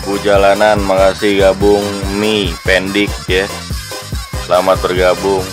Bu Jalanan, makasih gabung. Mi Pendik ya, selamat bergabung.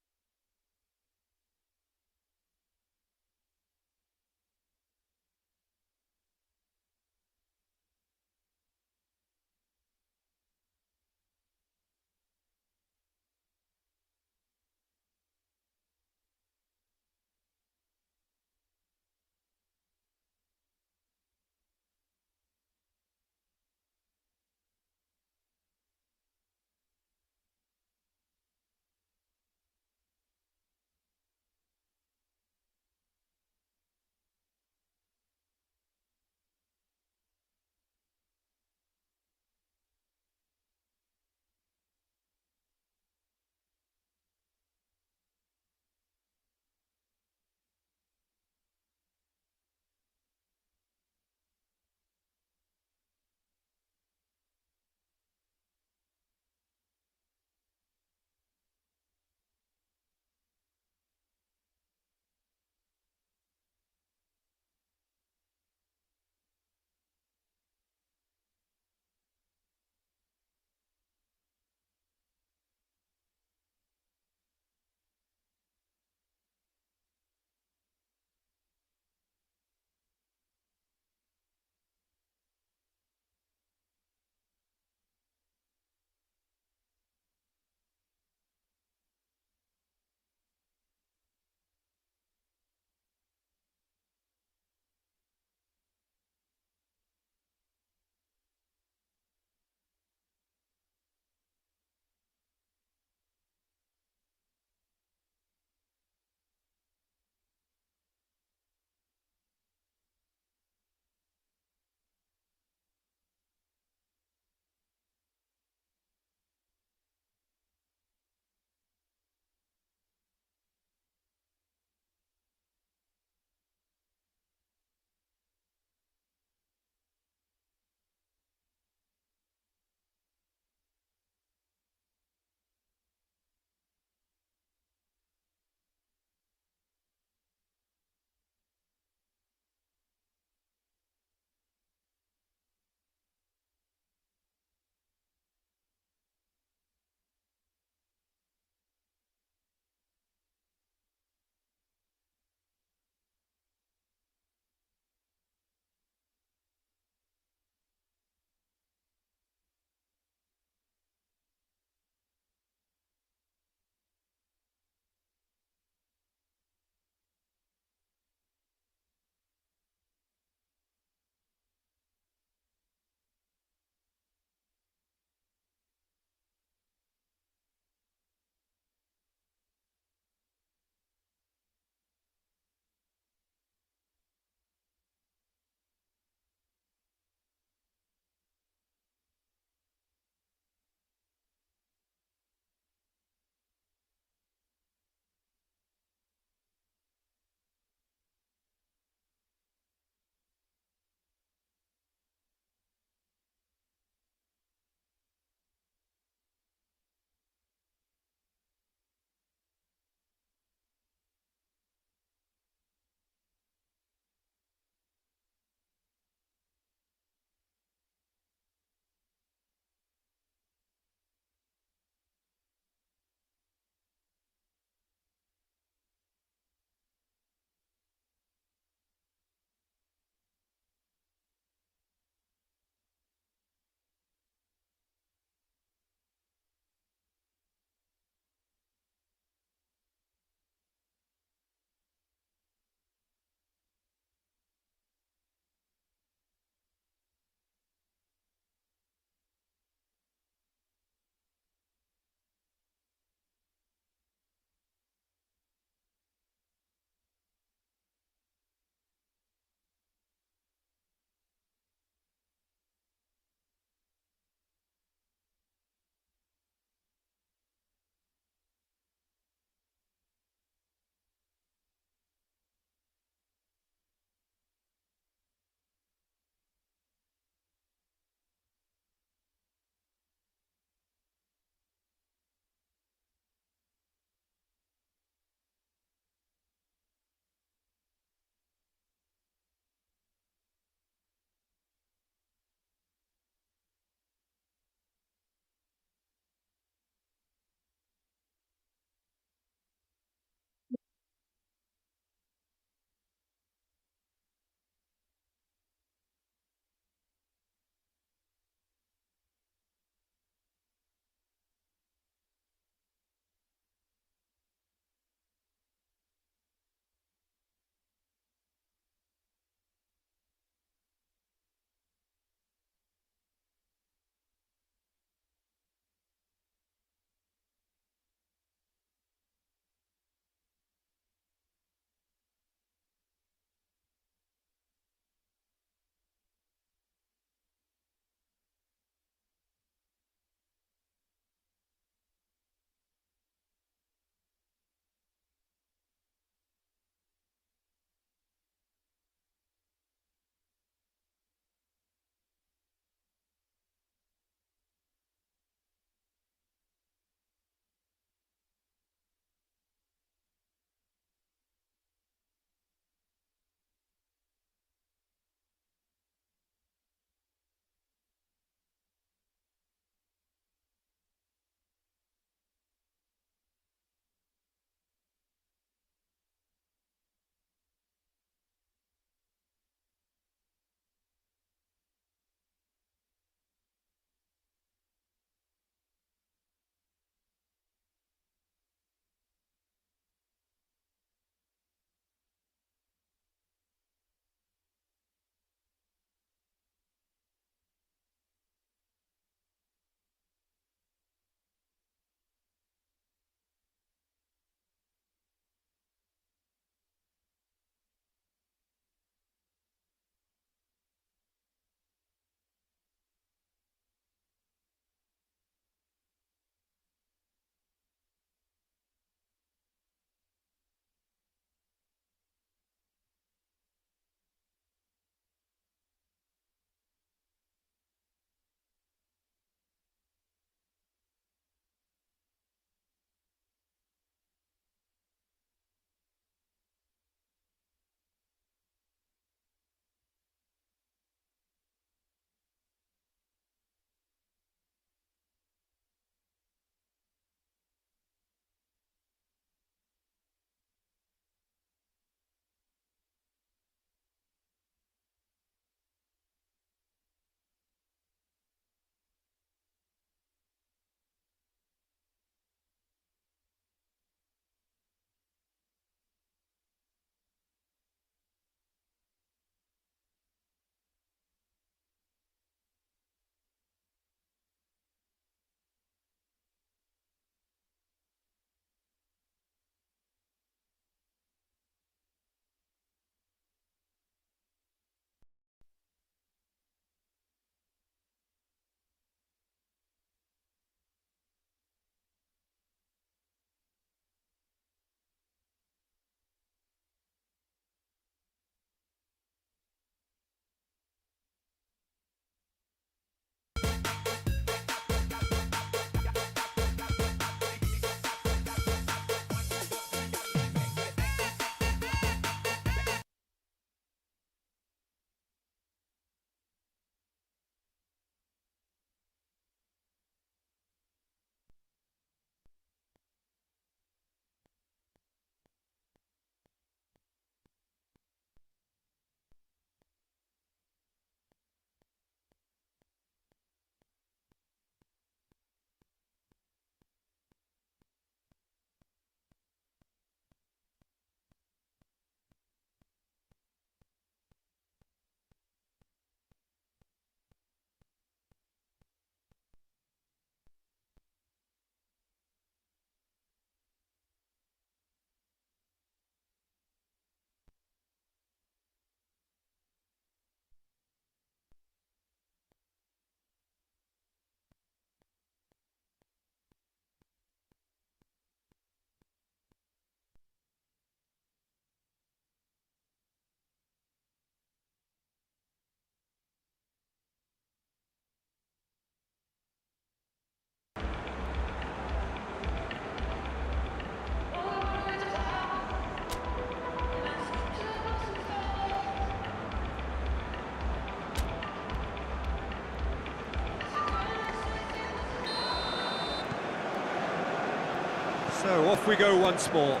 So off we go once more.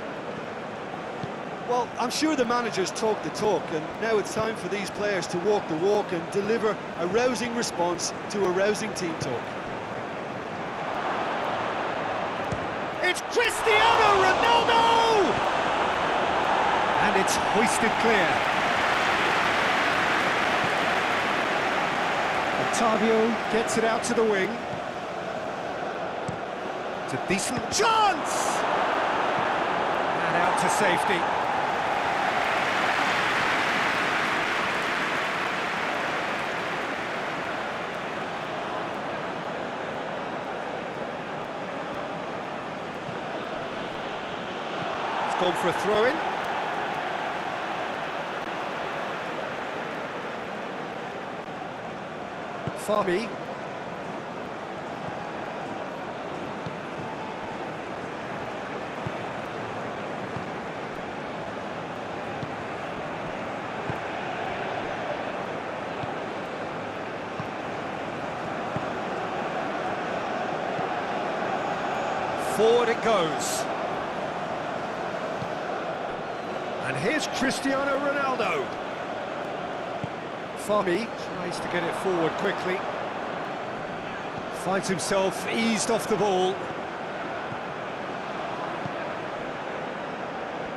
Well, I'm sure the managers talk the talk, and now it's time for these players to walk the walk and deliver a rousing response to a rousing team talk. It's Cristiano Ronaldo! And it's hoisted clear. Octavio gets it out to the wing. It's a decent chance! And out to safety. It's gone for a throw-in. Farmy. Forward it goes. And here's Cristiano Ronaldo. Farmy tries to get it forward quickly. Finds himself eased off the ball.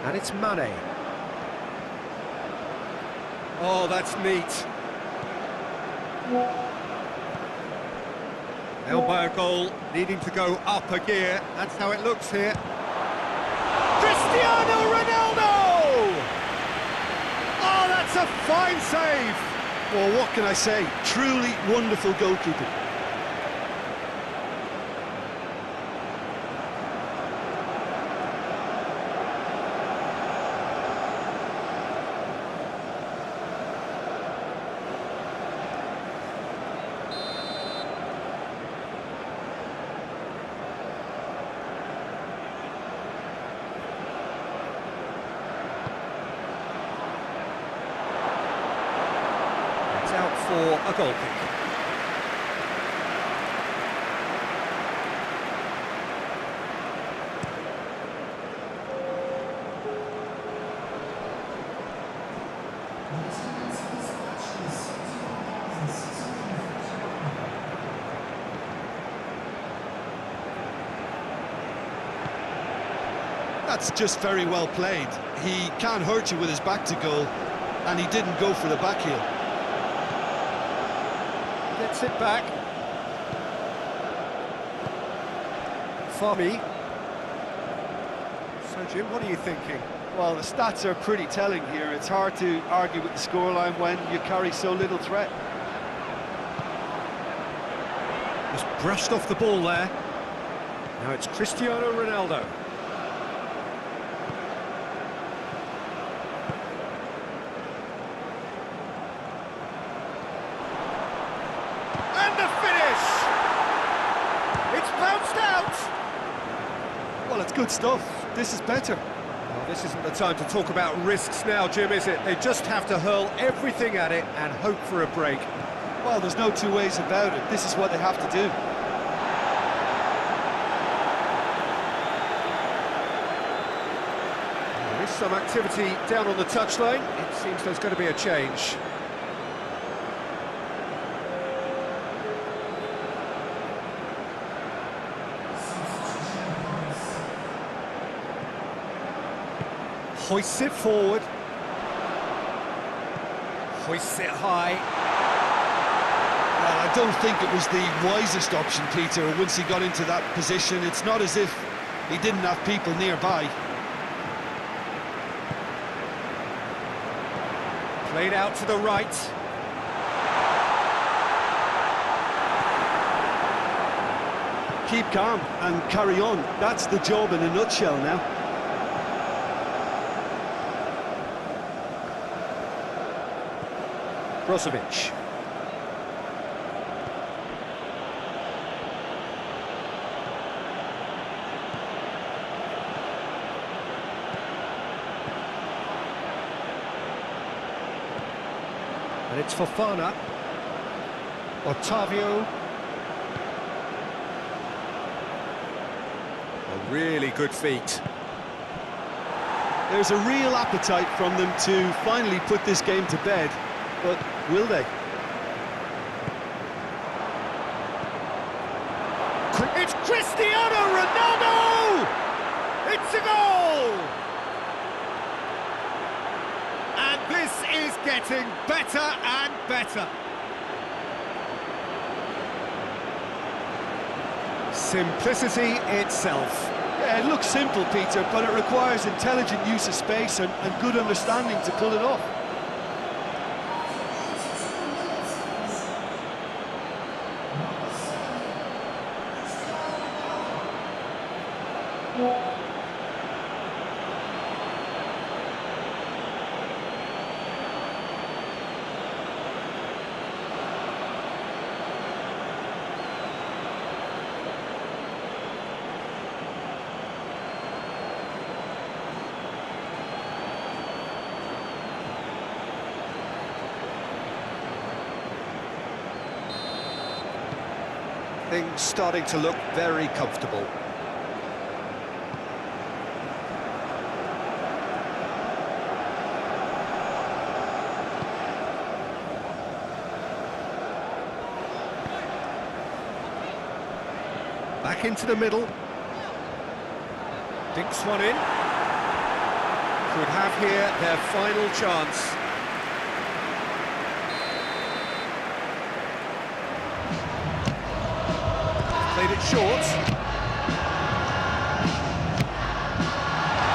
And it's Mane. Oh, that's neat. Held by a goal, needing to go up a gear. That's how it looks here. Cristiano Ronaldo! Oh, that's a fine save! Well, what can I say? Truly wonderful goalkeeping. Out for a goal kick. That's just very well played. He can't hurt you with his back to goal, and he didn't go for the back heel. Gets it back. Farmy. So, Jim, what are you thinking? Well, the stats are pretty telling here. It's hard to argue with the scoreline when you carry so little threat. Just brushed off the ball there. Now it's Cristiano Ronaldo. And the finish! It's bounced out! Well, it's good stuff. This is better. Well, this isn't the time to talk about risks now, Jim, is it? They just have to hurl everything at it and hope for a break. Well, there's no two ways about it. This is what they have to do. There is some activity down on the touchline. It seems there's going to be a change. Hoists it forward. Hoists it high. Well, I don't think it was the wisest option, Peter, once he got into that position. It's not as if he didn't have people nearby. Played out to the right. Keep calm and carry on. That's the job in a nutshell now. Brozovic. And it's Fofana. Octavio. A really good feat. There's a real appetite from them to finally put this game to bed, but will they? It's Cristiano Ronaldo! It's a goal! And this is getting better and better. Simplicity itself. Yeah, it looks simple, Peter, but it requires intelligent use of space and good understanding to pull it off. Things starting to look very comfortable. Back into the middle. Dinks one in. Could have here their final chance. Played it short.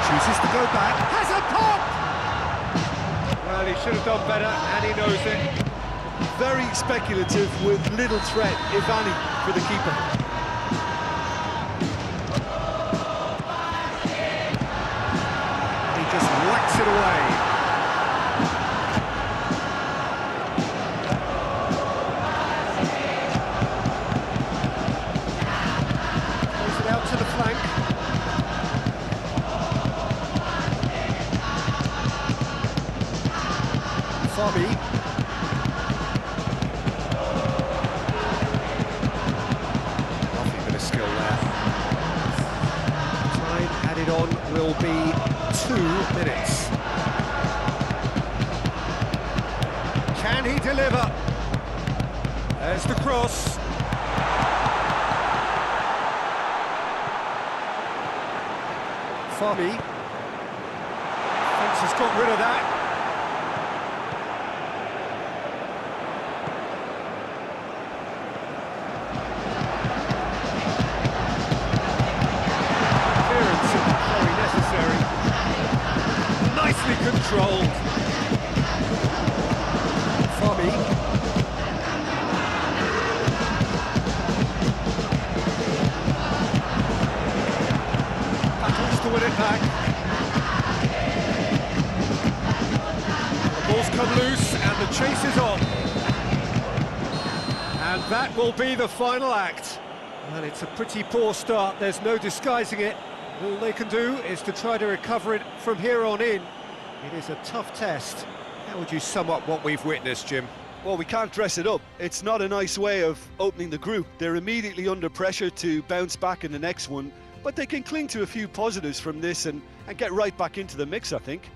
Chooses to go back. Has a pop! Well, he should have done better, and he knows it. Very speculative with little threat, if any, for the keeper. He just whacks it away. Out to the flank. Fabi. Lovely bit of skill there. Time added on will be 2 minutes. Can he deliver? There's the cross. Fabi. Fence has got rid of that. Clearance very necessary. Nicely controlled. Fabi. To win it back. The ball's come loose and the chase is on. And that will be the final act. Well, it's a pretty poor start, there's no disguising it. All they can do is to try to recover it from here on in. It is a tough test. How would you sum up what we've witnessed, Jim? Well, we can't dress it up. It's not a nice way of opening the group. They're immediately under pressure to bounce back in the next one. But they can cling to a few positives from this and get right back into the mix, I think.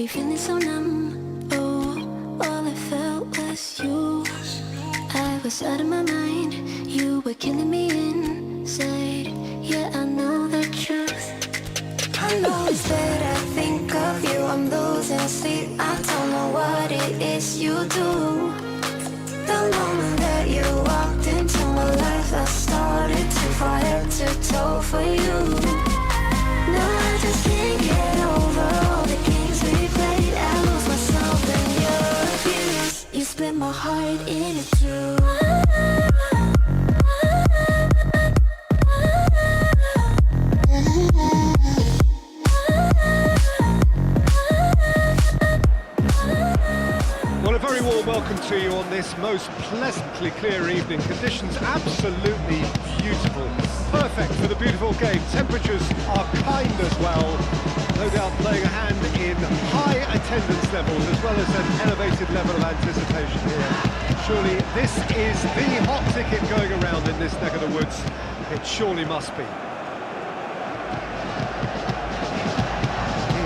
me feeling so numb. Oh, all I felt was you. I was out of my mind. You were killing me inside. Yeah, I know the truth. I know it's that I think of you. I'm losing sleep. I don't know what it is you do. The moment that you walked into my life, I started to fall head to toe for you. No, I just can't get over all the games we played. I lose myself in your abuse. You split my heart in two. Well, a very warm welcome to you on this most pleasantly clear evening. Conditions absolutely beautiful. Perfect for the beautiful game. Temperatures are kind as well. No doubt playing a hand in high attendance levels as well as an elevated level of anticipation here. Surely this is the hot ticket going around in this neck of the woods. It surely must be.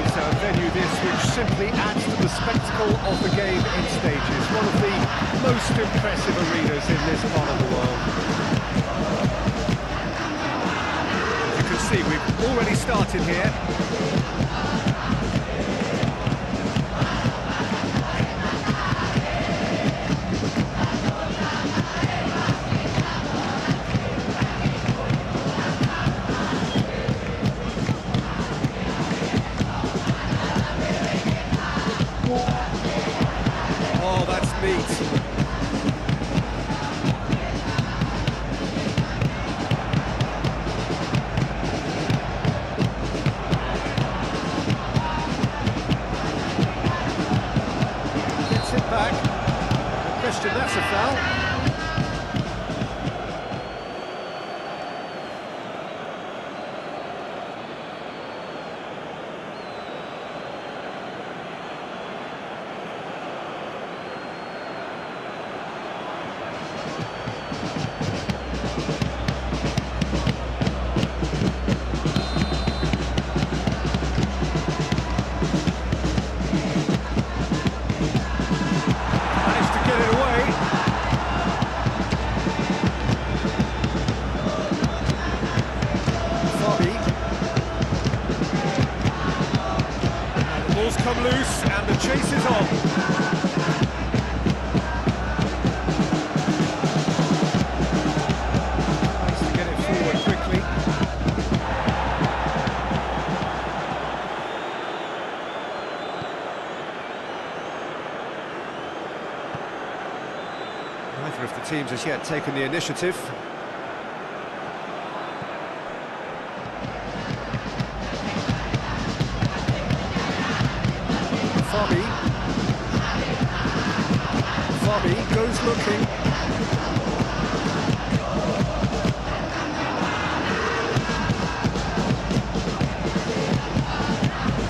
It's a venue this which simply adds to the spectacle of the game in stages. One of the most impressive arenas in this part of the world. As you can see, we've already started here. Oh, that's neat. Gets it back. No question, that's a foul. Come loose and the chase is on. Nice to get it forward quickly. Neither of the teams has yet taken the initiative. Fabi goes looking.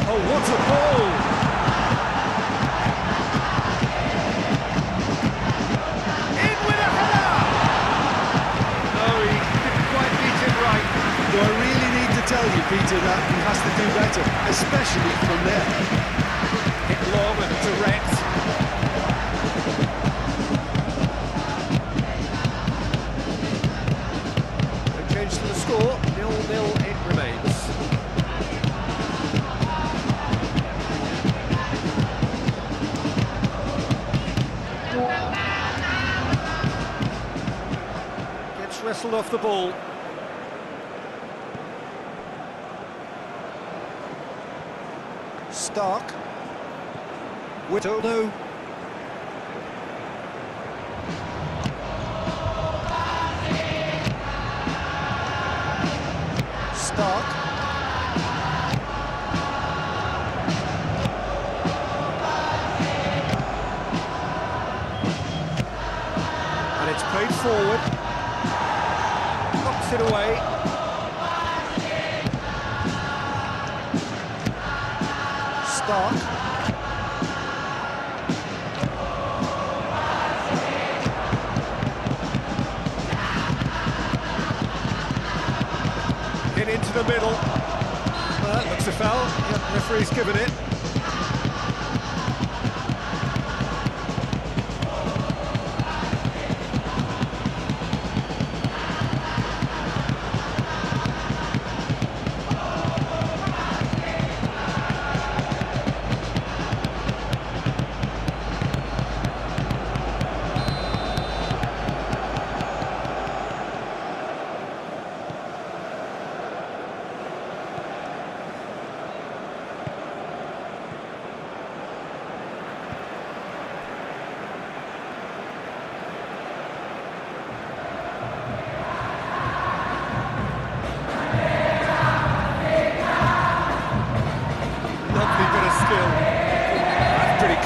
Oh, what a ball! In with a header! No, he didn't quite beat it right. Do I really need to tell you, Peter, that he has to do better, especially from there? Hit long and direct. No change to the score, 0-0 it remains. Gets wrestled off the ball. Stark. Widow. No. Stark. And it's played forward. Knocks it away. Stark. Into the middle. Looks a foul. Yep, referee's given it.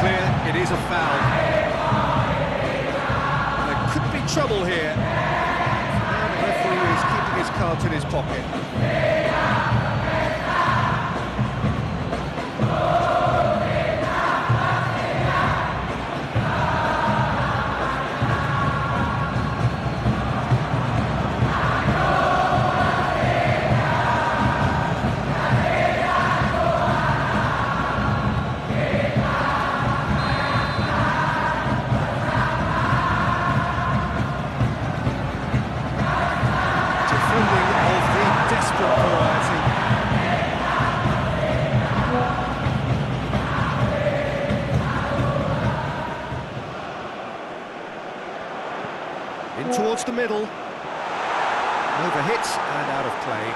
clear, it is a foul. And there could be trouble here. Now the referee is keeping his cards in his pocket. In towards the middle. Over hit and out of play.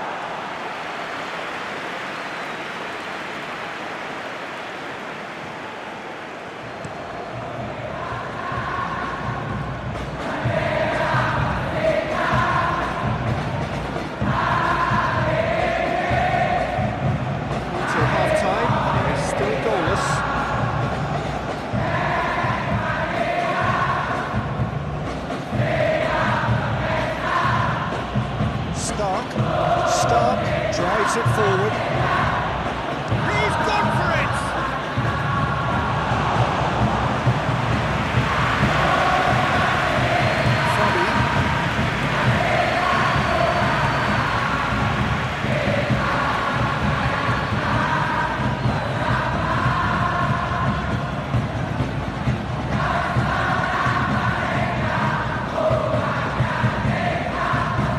Until half-time, it is still goalless. Stark drives it forward. He's gone for it! Fabi.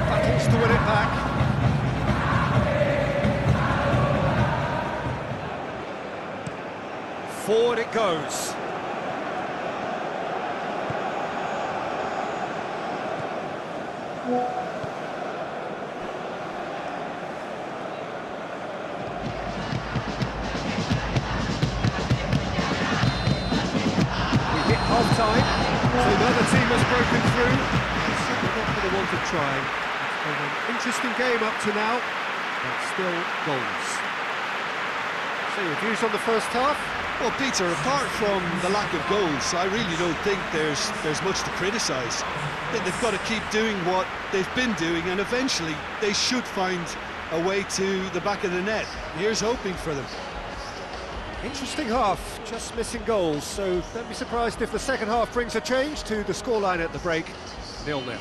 Battles to win it back. Forward it goes. We hit half-time, so another team has broken through. It's certainly not for the want of trying. It's been an interesting game up to now, but still goals. So your views on the first half? Well, Peter, apart from the lack of goals, I really don't think there's much to criticise. They've got to keep doing what they've been doing, and eventually they should find a way to the back of the net. Here's hoping for them. Interesting half, just missing goals, so don't be surprised if the second half brings a change to the scoreline at the break, 0-0.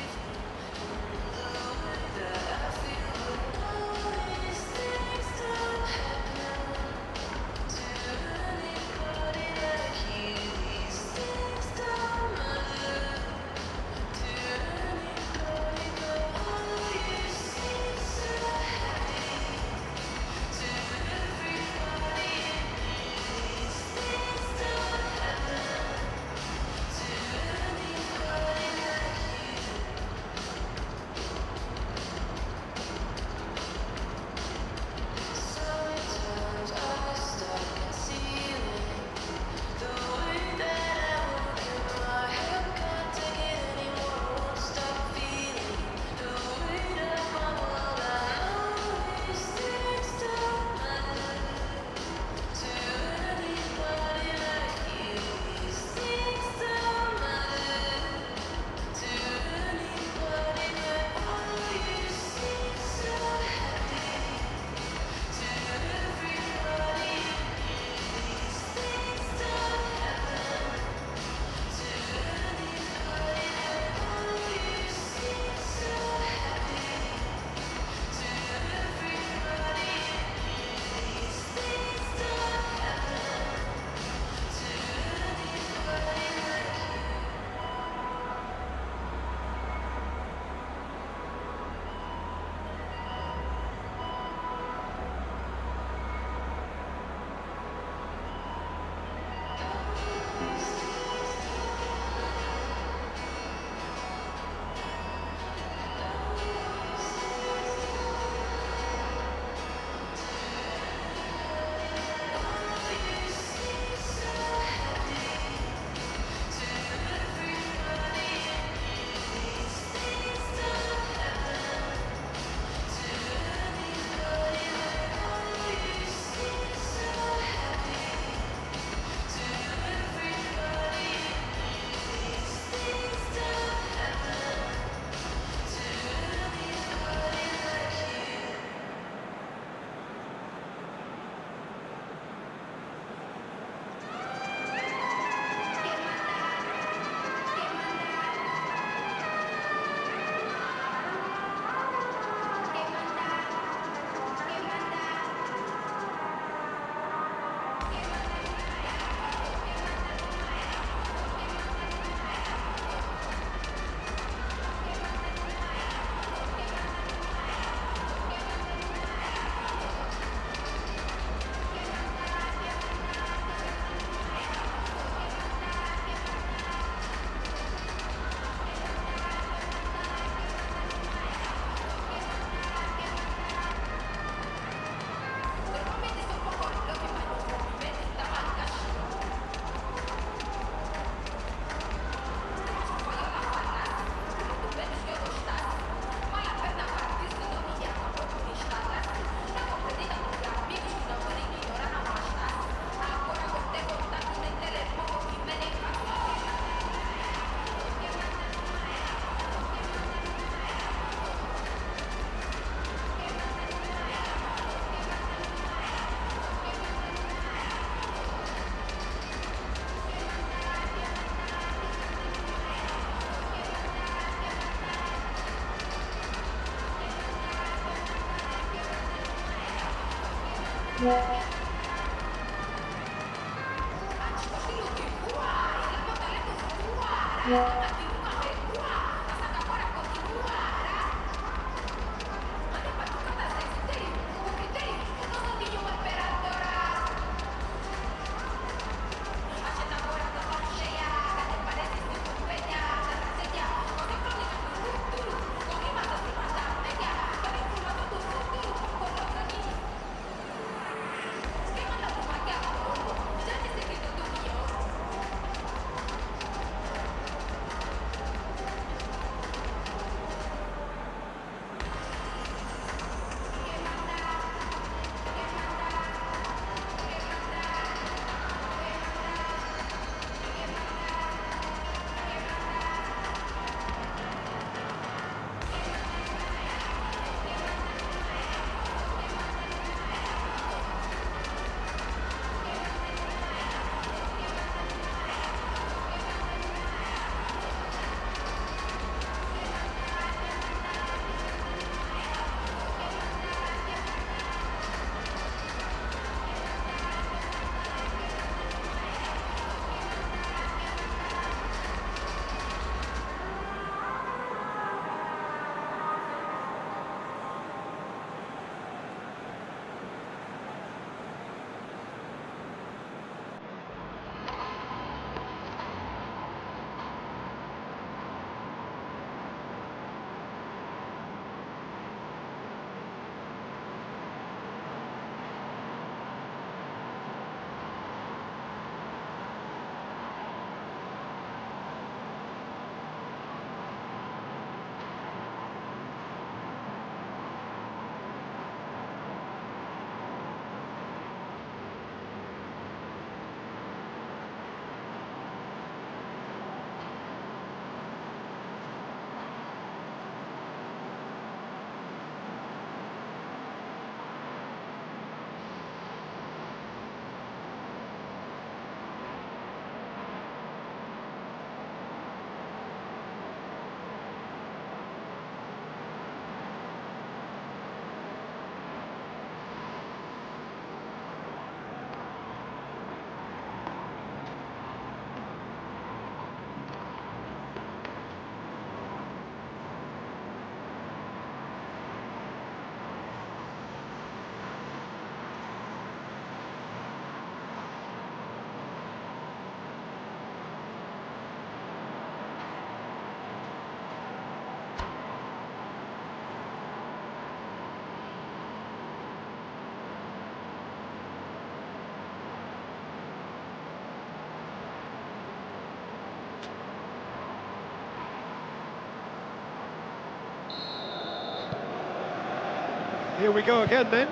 Here we go again then.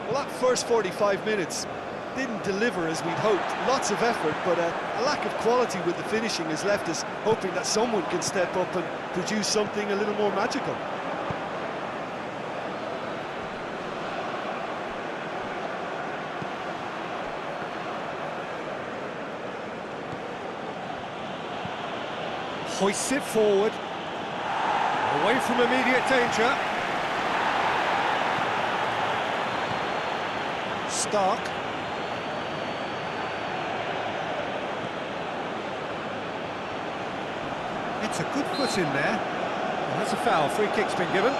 Well, that first 45 minutes didn't deliver as we'd hoped. Lots of effort, but a lack of quality with the finishing has left us hoping that someone can step up and produce something a little more magical. Hoists it forward. Away from immediate danger. Stark. It's a good foot in there. And that's a foul. Free kick's been given.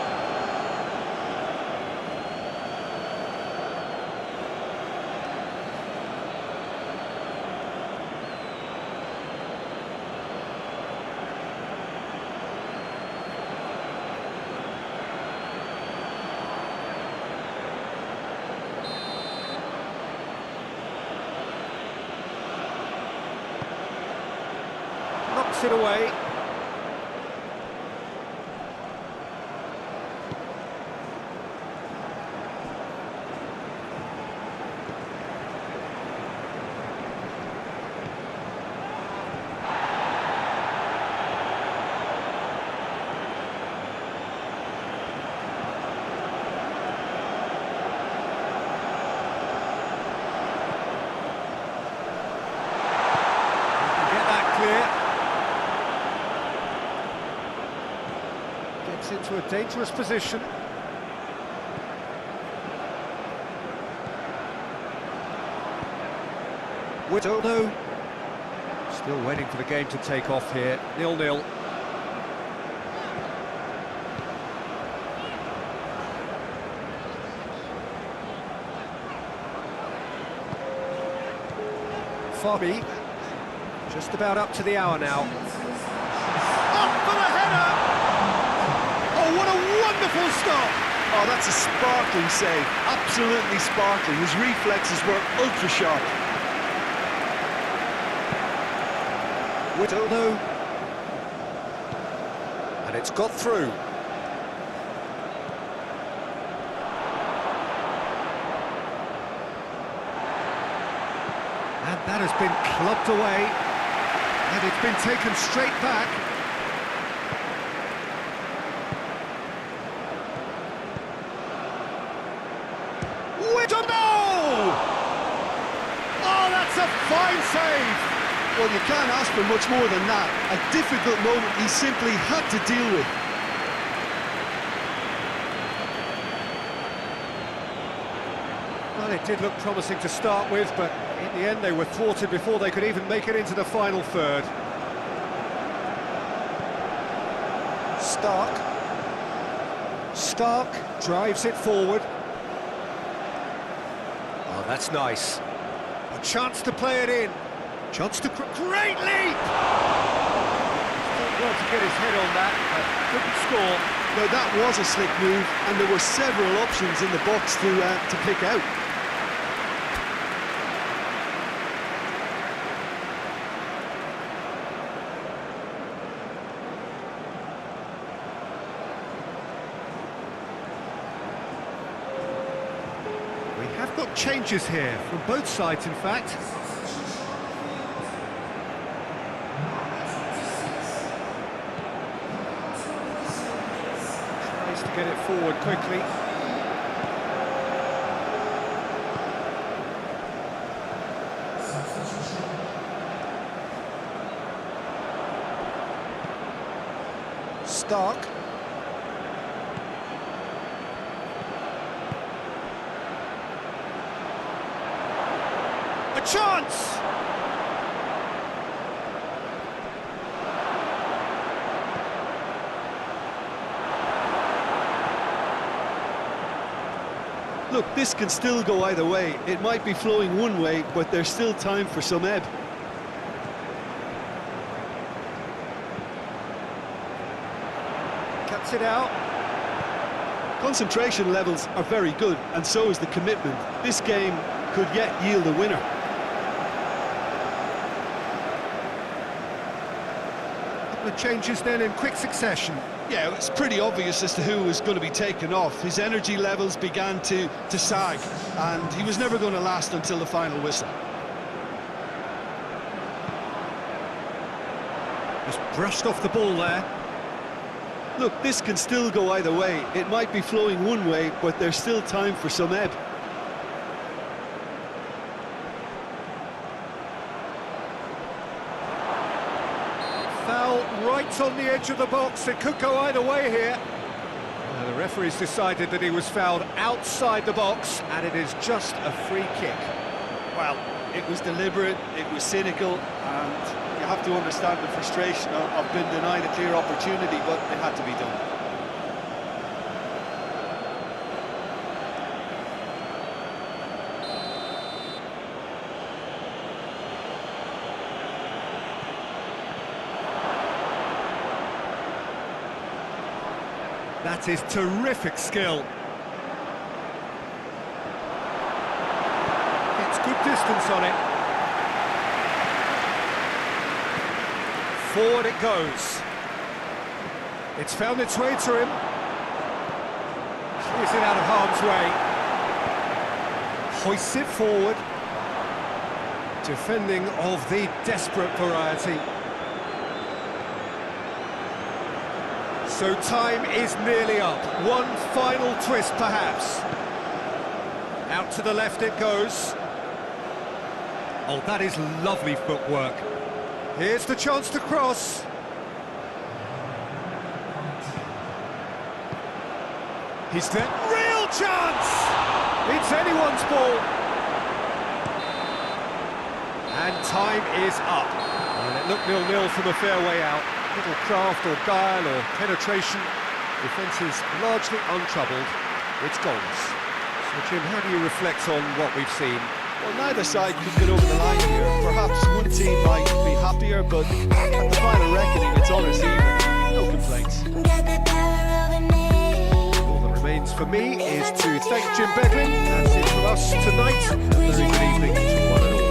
Knocks it away. Gets into a dangerous position. We don't know. Still waiting for the game to take off here. 0-0. Fabi, just about up to the hour now. Up for the header! Oh, what a wonderful stop! Oh, that's a sparkling save. Absolutely sparkling. His reflexes were ultra sharp. We don't know. And it's got through. And that has been clubbed away. And it's been taken straight back. We don't know! Oh, that's a fine save! Well, you can't ask for much more than that. A difficult moment he simply had to deal with. Well, it did look promising to start with, but in the end they were thwarted before they could even make it into the final third. Stark drives it forward. Oh, that's nice. A chance to play it in. Chance to... Great leap! Still well to get his head on that, but couldn't score. Now, that was a slick move, and there were several options in the box to pick out. We have got changes here, from both sides in fact. Tries to get it forward quickly. Stark. A chance! Look, this can still go either way. It might be flowing one way, but there's still time for some ebb. Cuts it out. Concentration levels are very good, and so is the commitment. This game could yet yield a winner. The changes then in quick succession. Yeah, it's pretty obvious as to who was going to be taken off. His energy levels began to sag, and he was never going to last until the final whistle. Just brushed off the ball there. Look, this can still go either way. It might be flowing one way, but there's still time for some ebb. Foul right on the edge of the box. It could go either way here. The referee's decided that he was fouled outside the box, and it is just a free kick. Well, it was deliberate, it was cynical, and you have to understand the frustration of being denied a clear opportunity, but it had to be done. That is terrific skill. It's good distance on it. Forward it goes. It's found its way to him. Clears it out of harm's way. Hoists it forward. Defending of the desperate variety. So time is nearly up. One final twist, perhaps. Out to the left it goes. Oh, that is lovely footwork. Here's the chance to cross. He's there. Real chance! It's anyone's ball. And time is up. And it looked 0-0 from a fair way out. Little craft or guile or penetration. Defence is largely untroubled. It's goals. So Jim, how do you reflect on what we've seen? Well, neither side could get over the line here. Perhaps one team might be happier, but at the final reckoning, it's honours even. No complaints. All that remains for me is to thank Jim Bedlin. That's it for us tonight. A very good evening to one and all.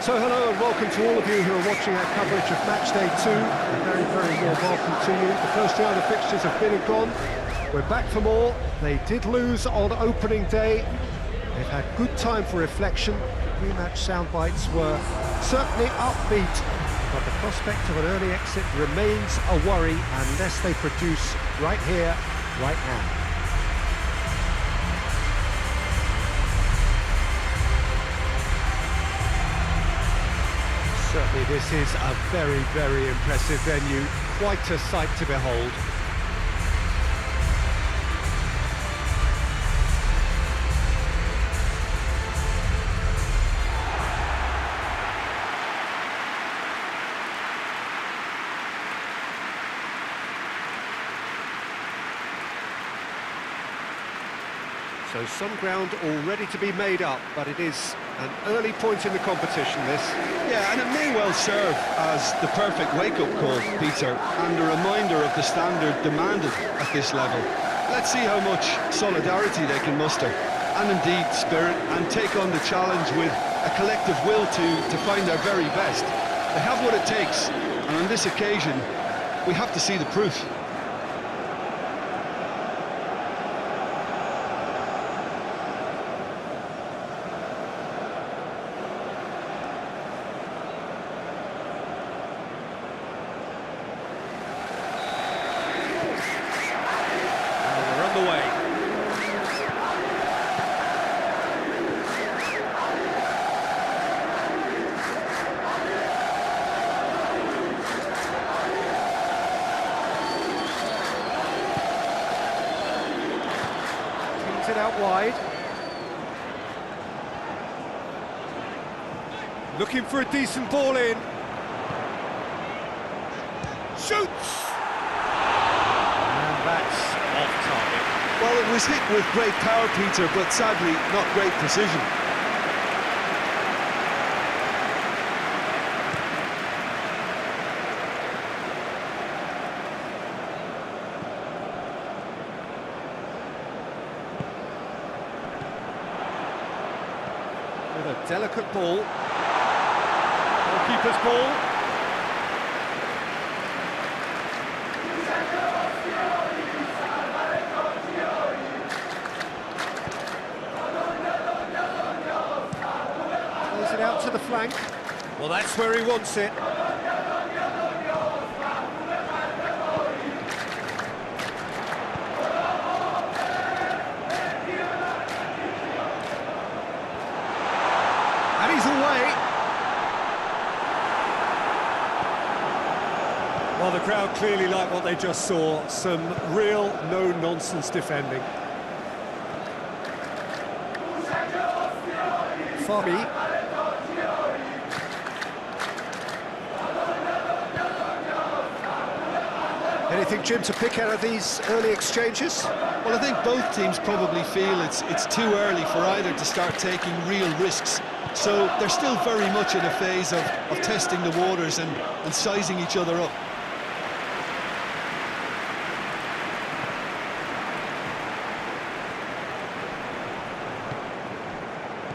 So hello and welcome to all of you who are watching our coverage of match day 2. A very, very warm welcome to you. The first round of fixtures have been and gone. We're back for more. They did lose on opening day. They've had good time for reflection. Pre-match soundbites were certainly upbeat, but the prospect of an early exit remains a worry unless they produce right here, right now. Certainly this is a very, very impressive venue, quite a sight to behold. So some ground already to be made up, but it is an early point in the competition, this. Yeah, and it may well serve as the perfect wake-up call, Peter, and a reminder of the standard demanded at this level. Let's see how much solidarity they can muster, and indeed spirit, and take on the challenge with a collective will to find their very best. They have what it takes, and on this occasion, we have to see the proof. out wide. Looking for a decent ball in. Shoots! And that's off target. Well, it was hit with great power, Peter, but sadly not great precision. With a delicate ball. Goalkeeper's ball. Plays it out to the flank. Well, that's where he wants it. And he's away. Well, the crowd clearly like what they just saw. Some real no-nonsense defending. Fabi. Anything, Jim, to pick out of these early exchanges? Well, I think both teams probably feel it's too early for either to start taking real risks. So they're still very much in a phase of testing the waters and sizing each other up.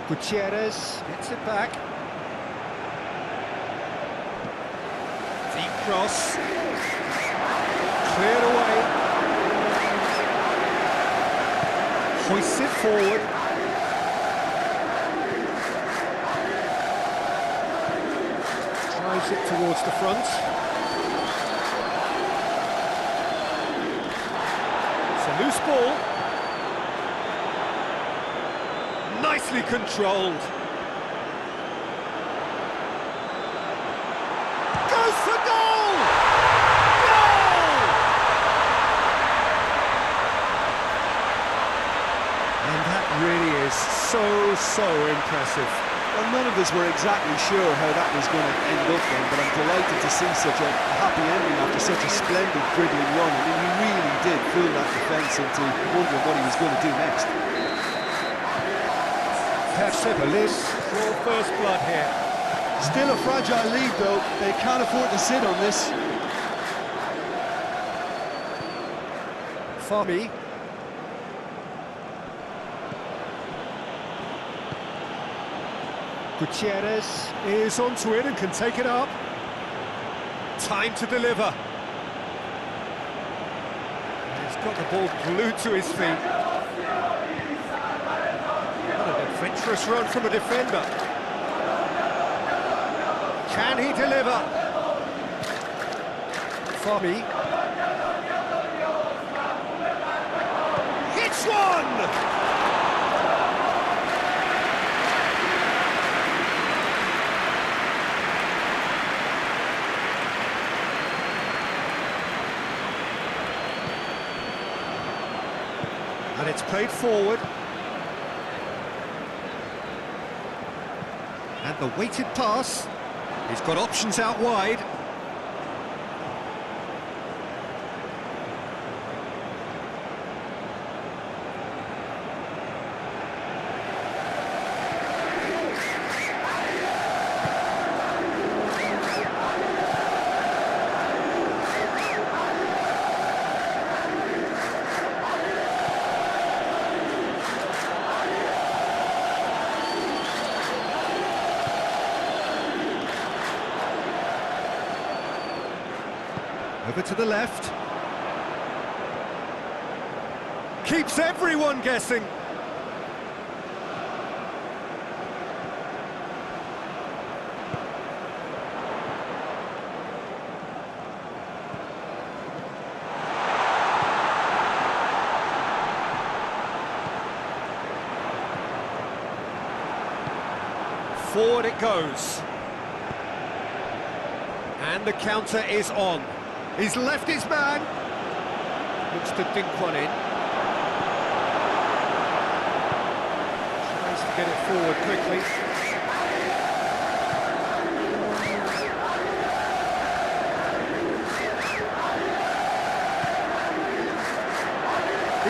Gutierrez gets it back. Deep cross. Cleared away. Hoists it forward. Drives it towards the front. It's a loose ball. Nicely controlled. Goes for goal! Goal! And that really is so impressive. Well, none of us were exactly sure how that was going to end up then, but I'm delighted to see such a happy ending after such a splendid dribbling run. I mean, he really did fool that defence into wondering what he was going to do next. Persepolis for first blood here. Still a fragile lead, though. They can't afford to sit on this. Fabi. Gutierrez is onto it and can take it up. Time to deliver. He's got the ball glued to his feet. What an adventurous run from a defender. Can he deliver? Fabi. Hits one! And it's played forward. And the weighted pass. He's got options out wide. Over to the left. Keeps everyone guessing. Forward it goes. And the counter is on. He's left his man. Looks to dink one in. get it forward quickly.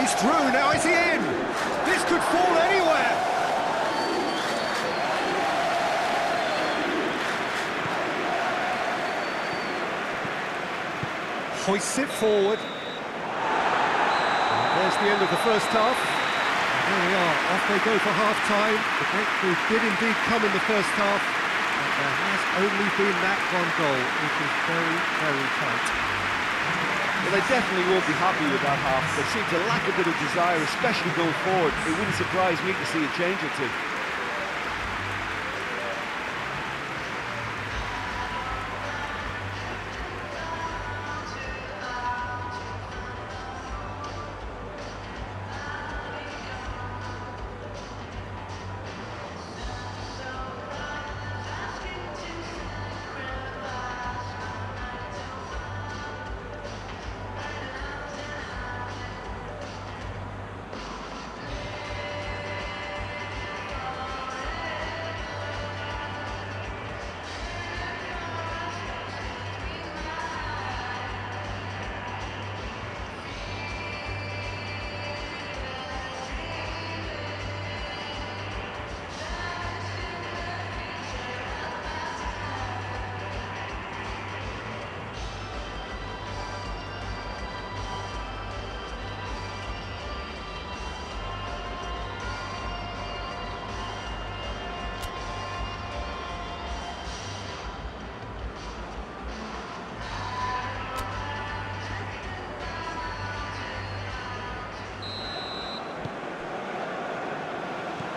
He's through, now is he in? This could fall anywhere! Hoists it forward. And there's the end of the first half. And there we are, off they go for half-time. The breakthrough did indeed come in the first half, but there has only been that one goal, which is very, very tight. Well, they definitely won't be happy with that half. There seems to lack a bit of desire, especially going forward. It wouldn't surprise me to see a change or two.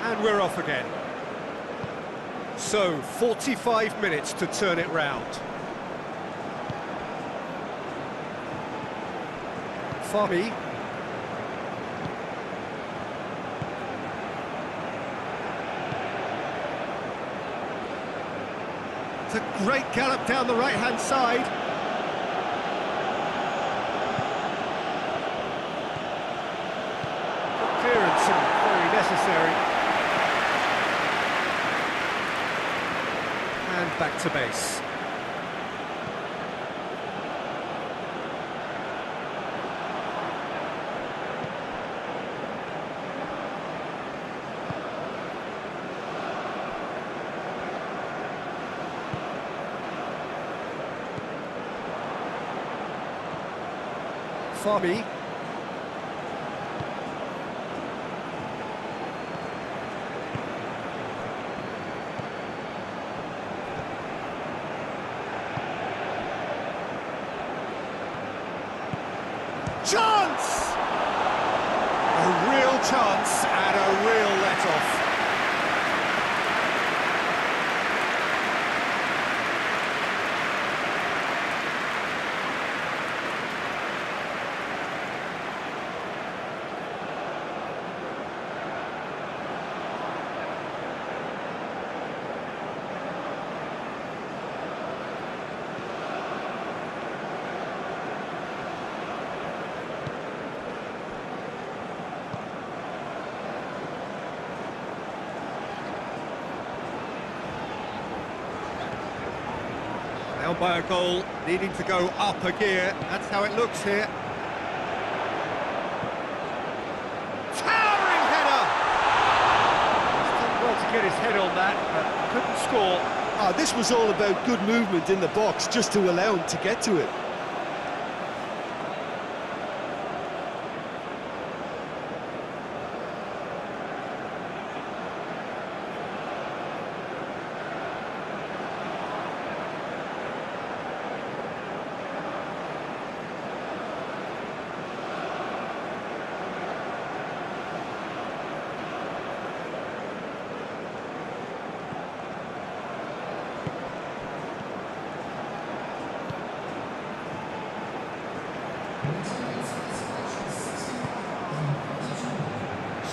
And we're off again. So, 45 minutes to turn it round. Fami. It's a great gallop down the right-hand side. Good clearance and very necessary. And back to base. Fami. Chance! A real chance and a real let-off. Down by a goal, needing to go up a gear. That's how it looks here. Towering header! He's done well to get his head on that, but couldn't score. This was all about good movement in the box, just to allow him to get to it.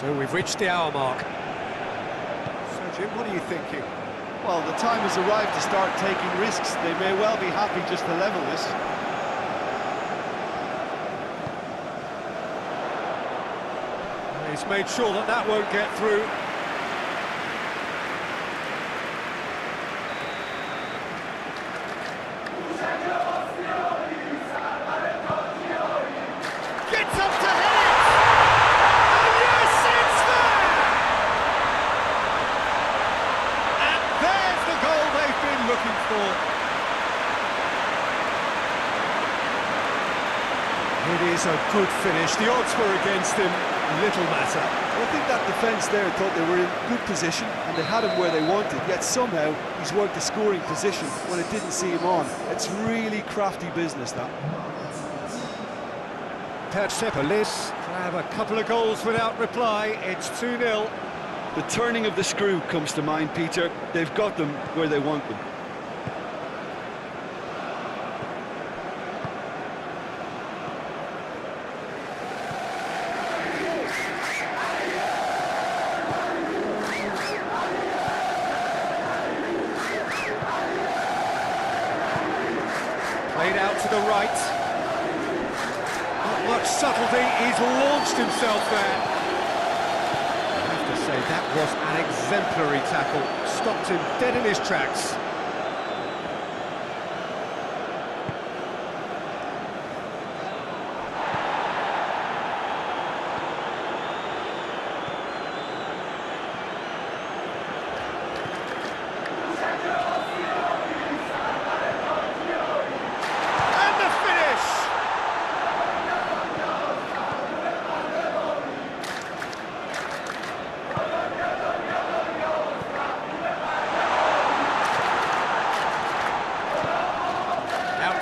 So we've reached the hour mark. So Jim, what are you thinking? Well, the time has arrived to start taking risks. They may well be happy just to level this. He's made sure that that won't get through. It is a good finish. The odds were against him. Little matter. I think that defence there thought they were in good position and they had him where they wanted, yet somehow he's worked the scoring position when it didn't see him on. It's really crafty business, that. Persepolis grab a couple of goals without reply. It's 2-0. The turning of the screw comes to mind, Peter. They've got them where they want them. Played out to the right. Not much subtlety, he's launched himself there. I have to say, that was an exemplary tackle. Stopped him dead in his tracks.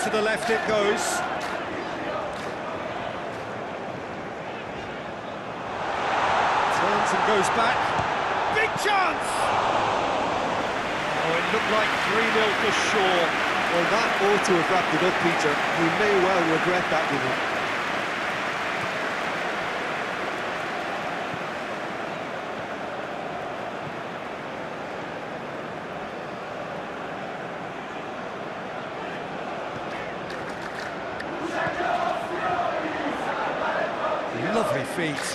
To the left it goes. Turns and goes back. Big chance! Oh, it looked like 3-0 for sure. Well, that ought to have wrapped it up, Peter. He may well regret that, you know. Lovely feet.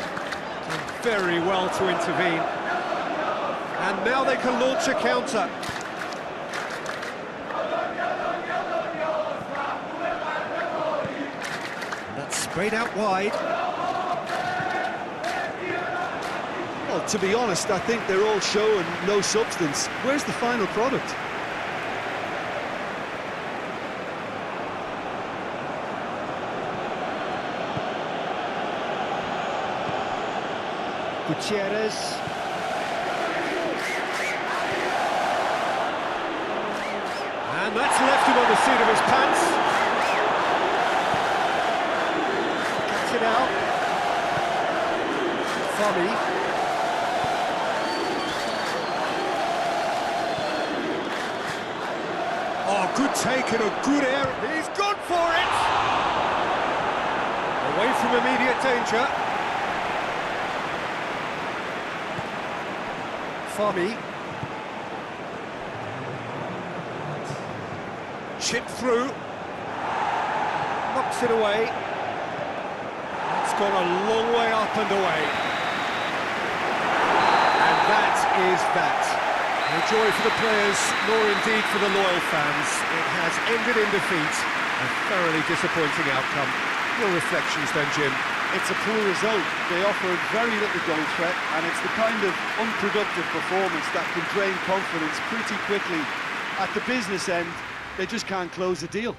Done very well to intervene. And now they can launch a counter. And that's sprayed out wide. Well, to be honest, I think they're all show and no substance. Where's the final product? Gutierrez. And that's left him on the seat of his pants. Gets it out. Fami. Oh, good take and a good air. He's gone for it! Away from immediate danger. Fami. Chipped through. Knocks it away. It's gone a long way up and away. And that is that. No joy for the players, nor indeed for the loyal fans. It has ended in defeat. A thoroughly disappointing outcome. Your reflections then, Jim? It's a poor result. They offered very little goal threat, and it's the kind of unproductive performance that can drain confidence pretty quickly. At the business end, they just can't close the deal.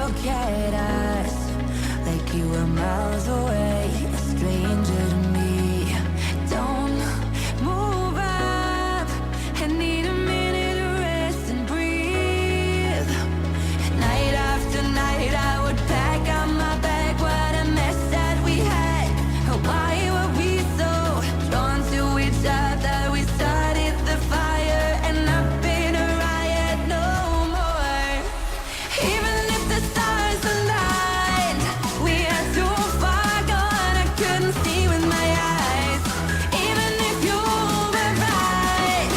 look at us like you were miles away, a stranger to me. Don't move up, I need a minute to rest and breathe. Night after night I would pack up my bag, what a mess that we had. Why were we so drawn to each other? We started the fire and up in a riot no more. Even if the stars aligned, we are too far gone, I couldn't see with my eyes. Even if you were right,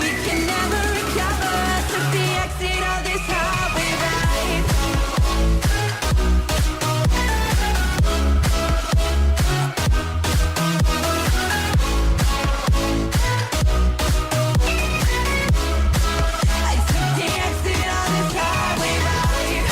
we can never recover. I took the exit of this highway ride. I took the exit of this highway ride.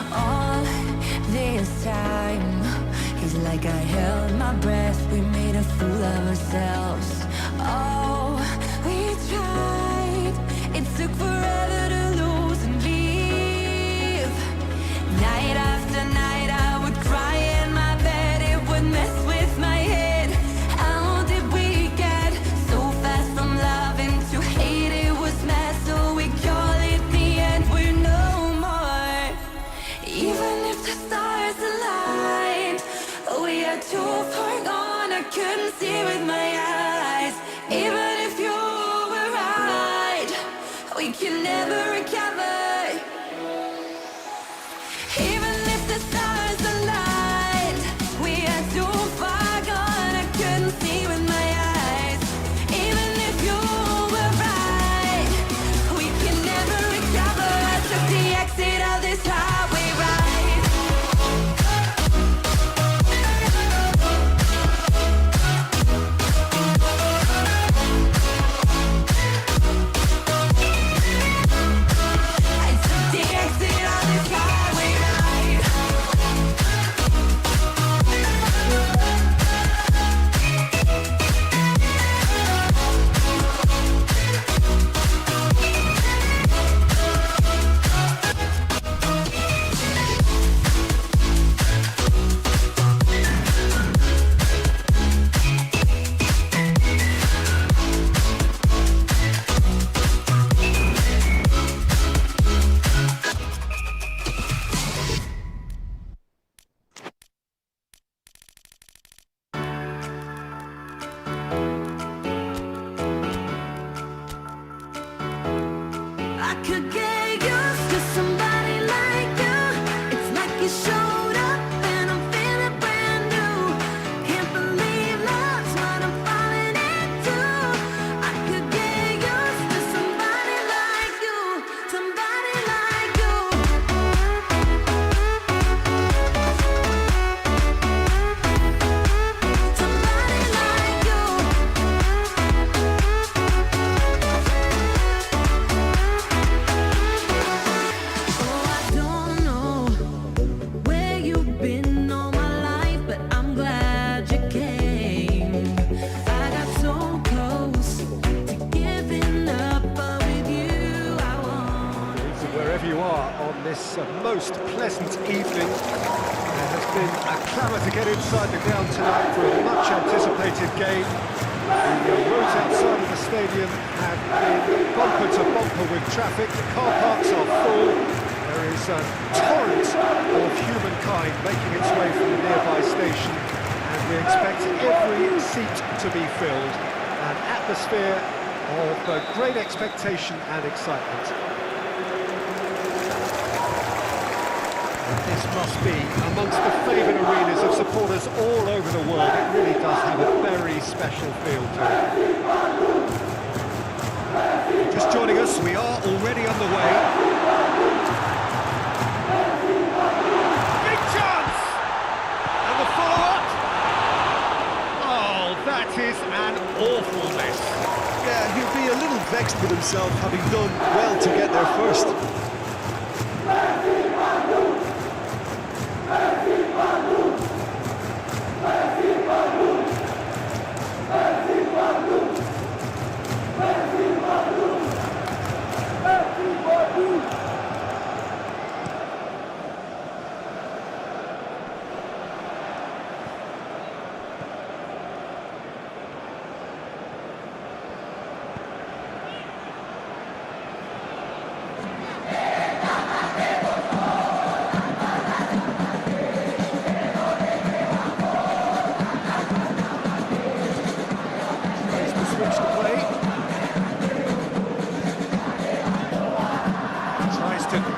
All this time is like I held my breath. We made a fool of ourselves. Oh, we tried. It took forever to lose and leave. Night after night I would cry in my bed. It would mess with my head. How did we get so fast from loving to hate? It was mad, so we call it the end. We're no more. Even if the stars aligned, we are too far gone, I couldn't see with my eyes. Even if you were right, we can never recover. Even if the stars aligned, we are too far gone, I couldn't see with my eyes. Even if you were right, we can never recover. I took the exit of this highway ride. I took the exit of this highway ride. I could get used to somebody like you. It's like you showed up and I'm feeling brand new. Can't believe love's what I'm falling into. I could get used to somebody like you, somebody like you. Somebody like you. Oh, I don't know where you've been all my life, but I'm glad you came. I got so close to giving up, but with you I won. So wherever you are on this most pleasant evening, there has been a clamour to get inside the ground tonight for a much anticipated game. The roads outside of the stadium have been bumper to bumper with traffic. The car parks are full. There is a torrent of humankind making its way from the nearby station, and we expect every seat to be filled. An atmosphere of great expectation and excitement. This must be amongst the favoured arenas of supporters all over the world. It really does have a very special feel to it. Just joining us, we are already underway. Big chance! And the follow-up? Oh, that is an awful miss. Yeah, he vexed with himself, having done well to get there first.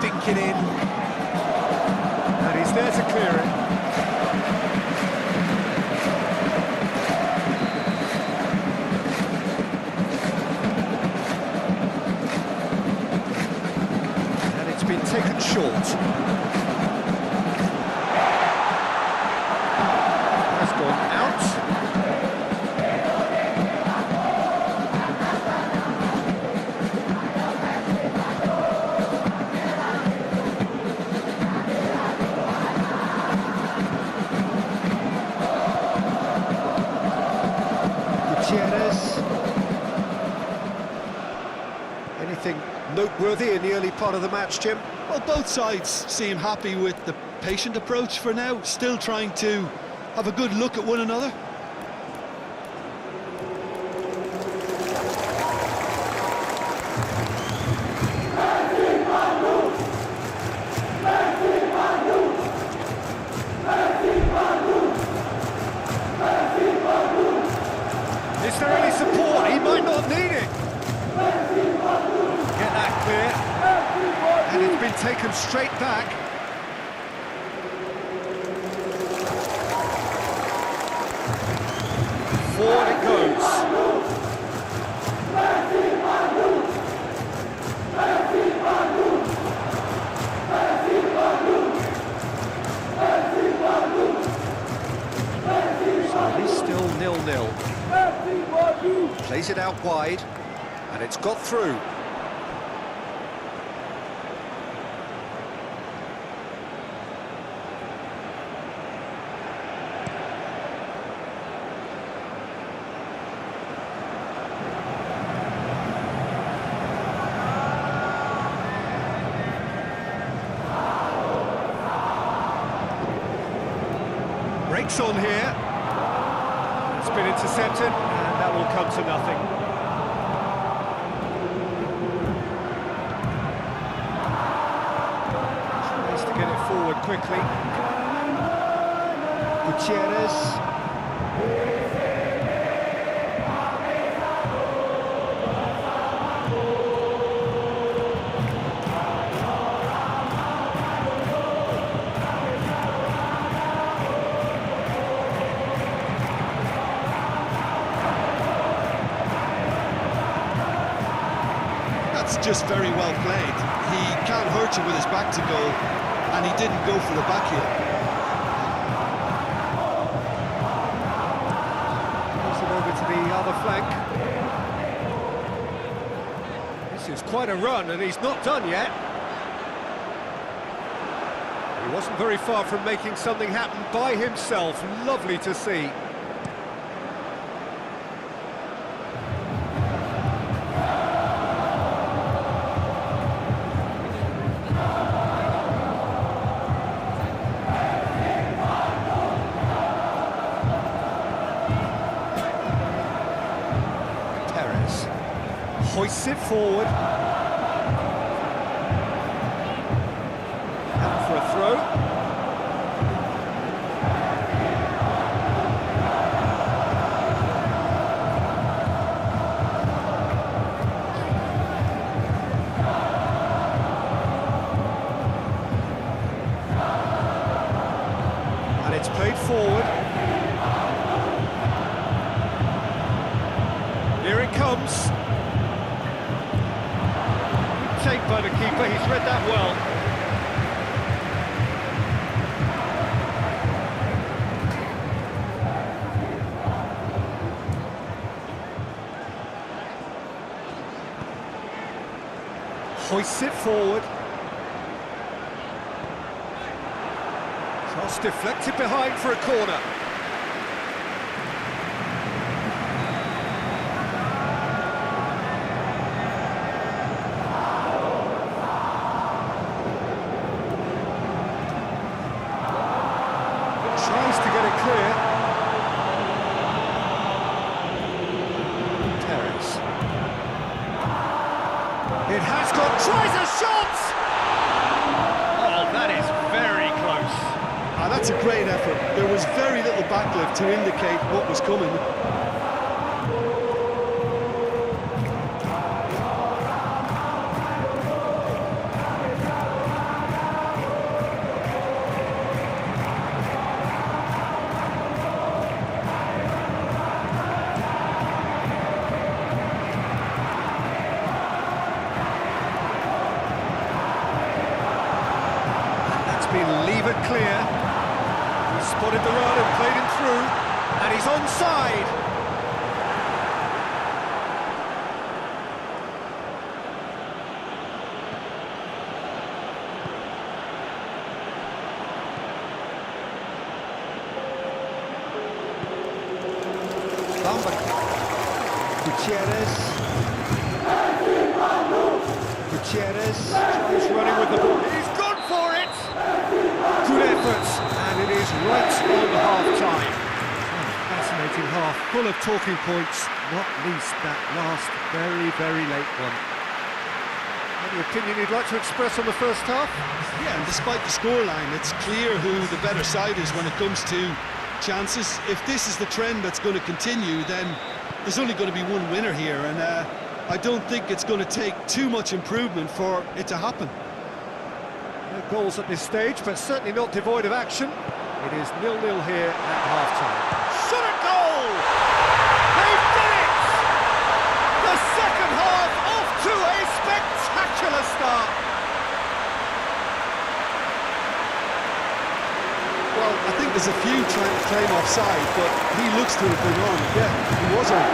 Dink it in, and he's there to clear it. And it's been taken short. Has gone out. Anything noteworthy in the early part of the match, Jim? Well, both sides seem happy with the patient approach for now, still trying to have a good look at one another. Is there any support? He might not need it. Get that clear. And it's been taken straight back. Forward it goes. So it is still 0-0. Plays it out wide, and it's got through. Breaks on here. It's been intercepted, and that will come to nothing. Tries to get it forward quickly. Gutierrez. Just very well played. He can't hurt you with his back to goal, and he didn't go for the back heel. Moves it over to the other flank. This is quite a run, and he's not done yet. He wasn't very far from making something happen by himself. Lovely to see. Hoists it forward. Out for a throw. And it's played forward. Here it comes. Take by the keeper, he's read that well. hoists it forward. Cross deflected behind for a corner. Tries to get it clear. Terrace. It has got, tries a shot! Oh, that is very close. That's a great effort. There was very little backlift to indicate what was coming. Been levered clear. He spotted the run and played him through, and he's onside. Gutierrez tries running with the ball. He's gone for it. Good efforts, and it is right on half-time. Fascinating half, full of talking points, not least that last very, very late one. Any opinion you'd like to express on the first half? Yeah, and despite the scoreline, it's clear who the better side is when it comes to chances. If this is the trend that's going to continue, then there's only going to be one winner here, and I don't think it's going to take too much improvement for it to happen. No goals at this stage, but certainly not devoid of action. It is 0-0 here at half-time. Shot at goal! They've done it! The second half off to a spectacular start. Well, I think there's a few trying to claim offside, but he looks to have been on. Yeah, he was on.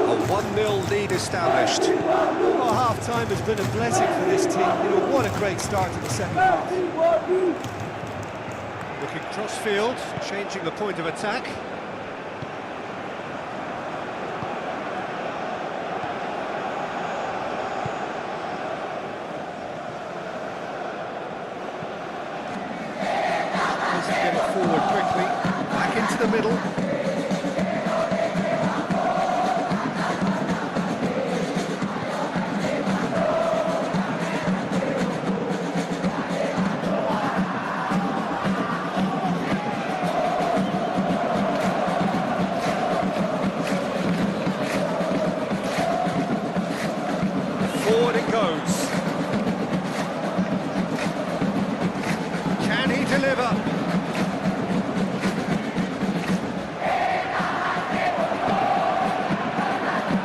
A 1-0 lead established. Well, half-time has been a blessing for this team. You know, what a great start to the second half. Looking cross-field, changing the point of attack. Doesn't get it forward quickly. Back into the middle. Forward it goes. Can he deliver?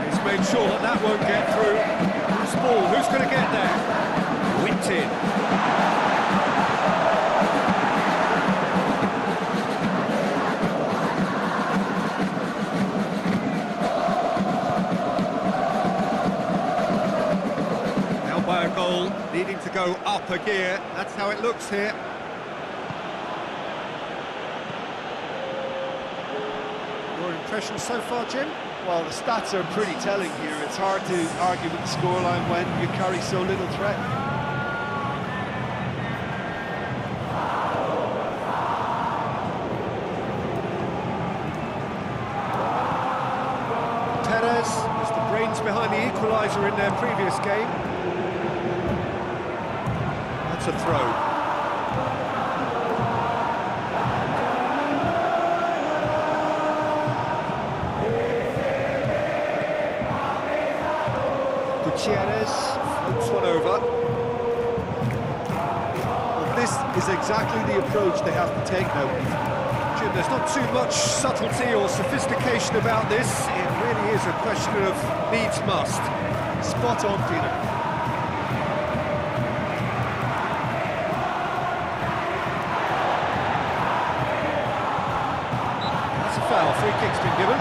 He's made sure that that won't get through. Who's ball? Who's going to get there? Whipped in. By a goal, needing to go up a gear. That's how it looks here. Your impressions so far, Jim? Well, the stats are pretty telling here. It's hard to argue with the scoreline when you carry so little threat. Perez was the brains behind the equaliser in their previous game. That's a throw. Gutierrez floats one over. Well, this is exactly the approach they have to take now. Jim, there's not too much subtlety or sophistication about this. It really is a question of needs must. Spot on, Peter. That's a foul. Free kick's been given.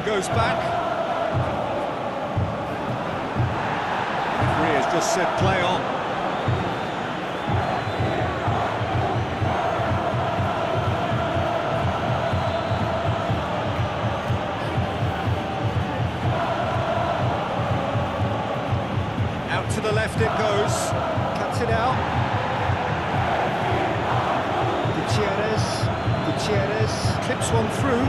Goes back. Referee has just said play on. Out to the left it goes. Cuts it out. Gutierrez clips one through.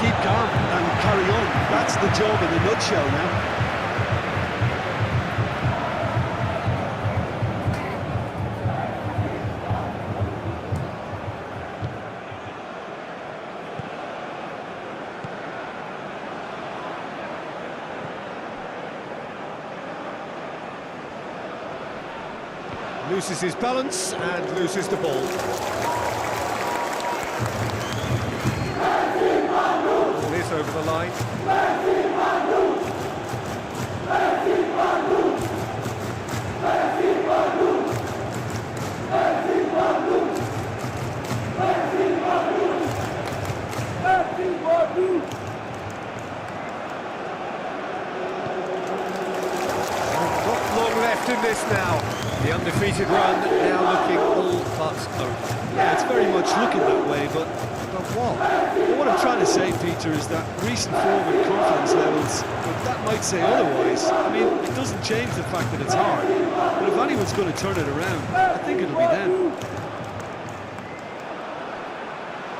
Keep calm and carry on. That's the job in a nutshell now. Loses his balance and loses the ball. Over the line. Not long left in this now. The undefeated run now looking all but over. Yeah, it's very much looking that way, but what? Well, what I'm trying to say, Peter, is that recent form and confidence levels, well, that might say otherwise. I mean, it doesn't change the fact that it's hard. But if anyone's going to turn it around, I think it'll be them.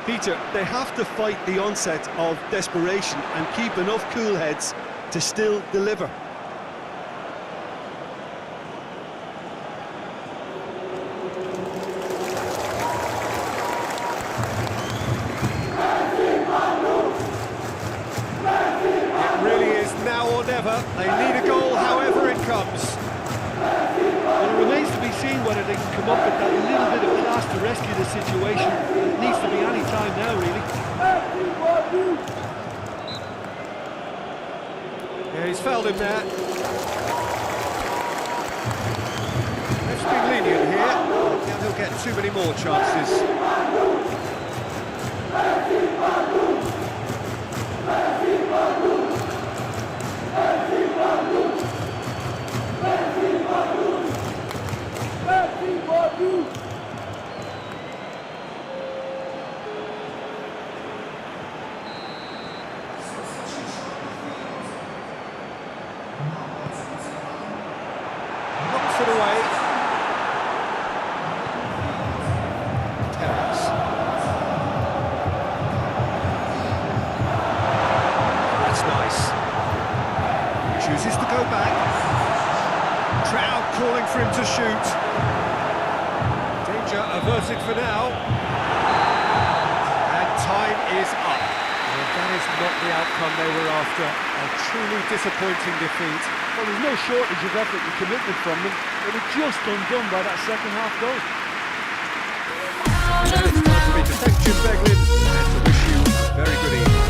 Peter, they have to fight the onset of desperation and keep enough cool heads to still deliver. They need a goal however it comes. Well, it remains to be seen whether they can come up with that little bit of class to rescue the situation. It needs to be any time now, really. Yeah, he's fouled him there. Ref's been lenient here. Now he'll get too many more chances. Knocks it away. Terrace. That's nice. Chooses to go back. Crowd calling for him to shoot. Danger averted for now. And time is up. Well, that is not the outcome they were after. A truly disappointing defeat. Well, there's no shortage of effort and commitment from them. They were just undone by that second half goal. Well, it's time for me to thank Jim Beglin and to wish you a very good evening.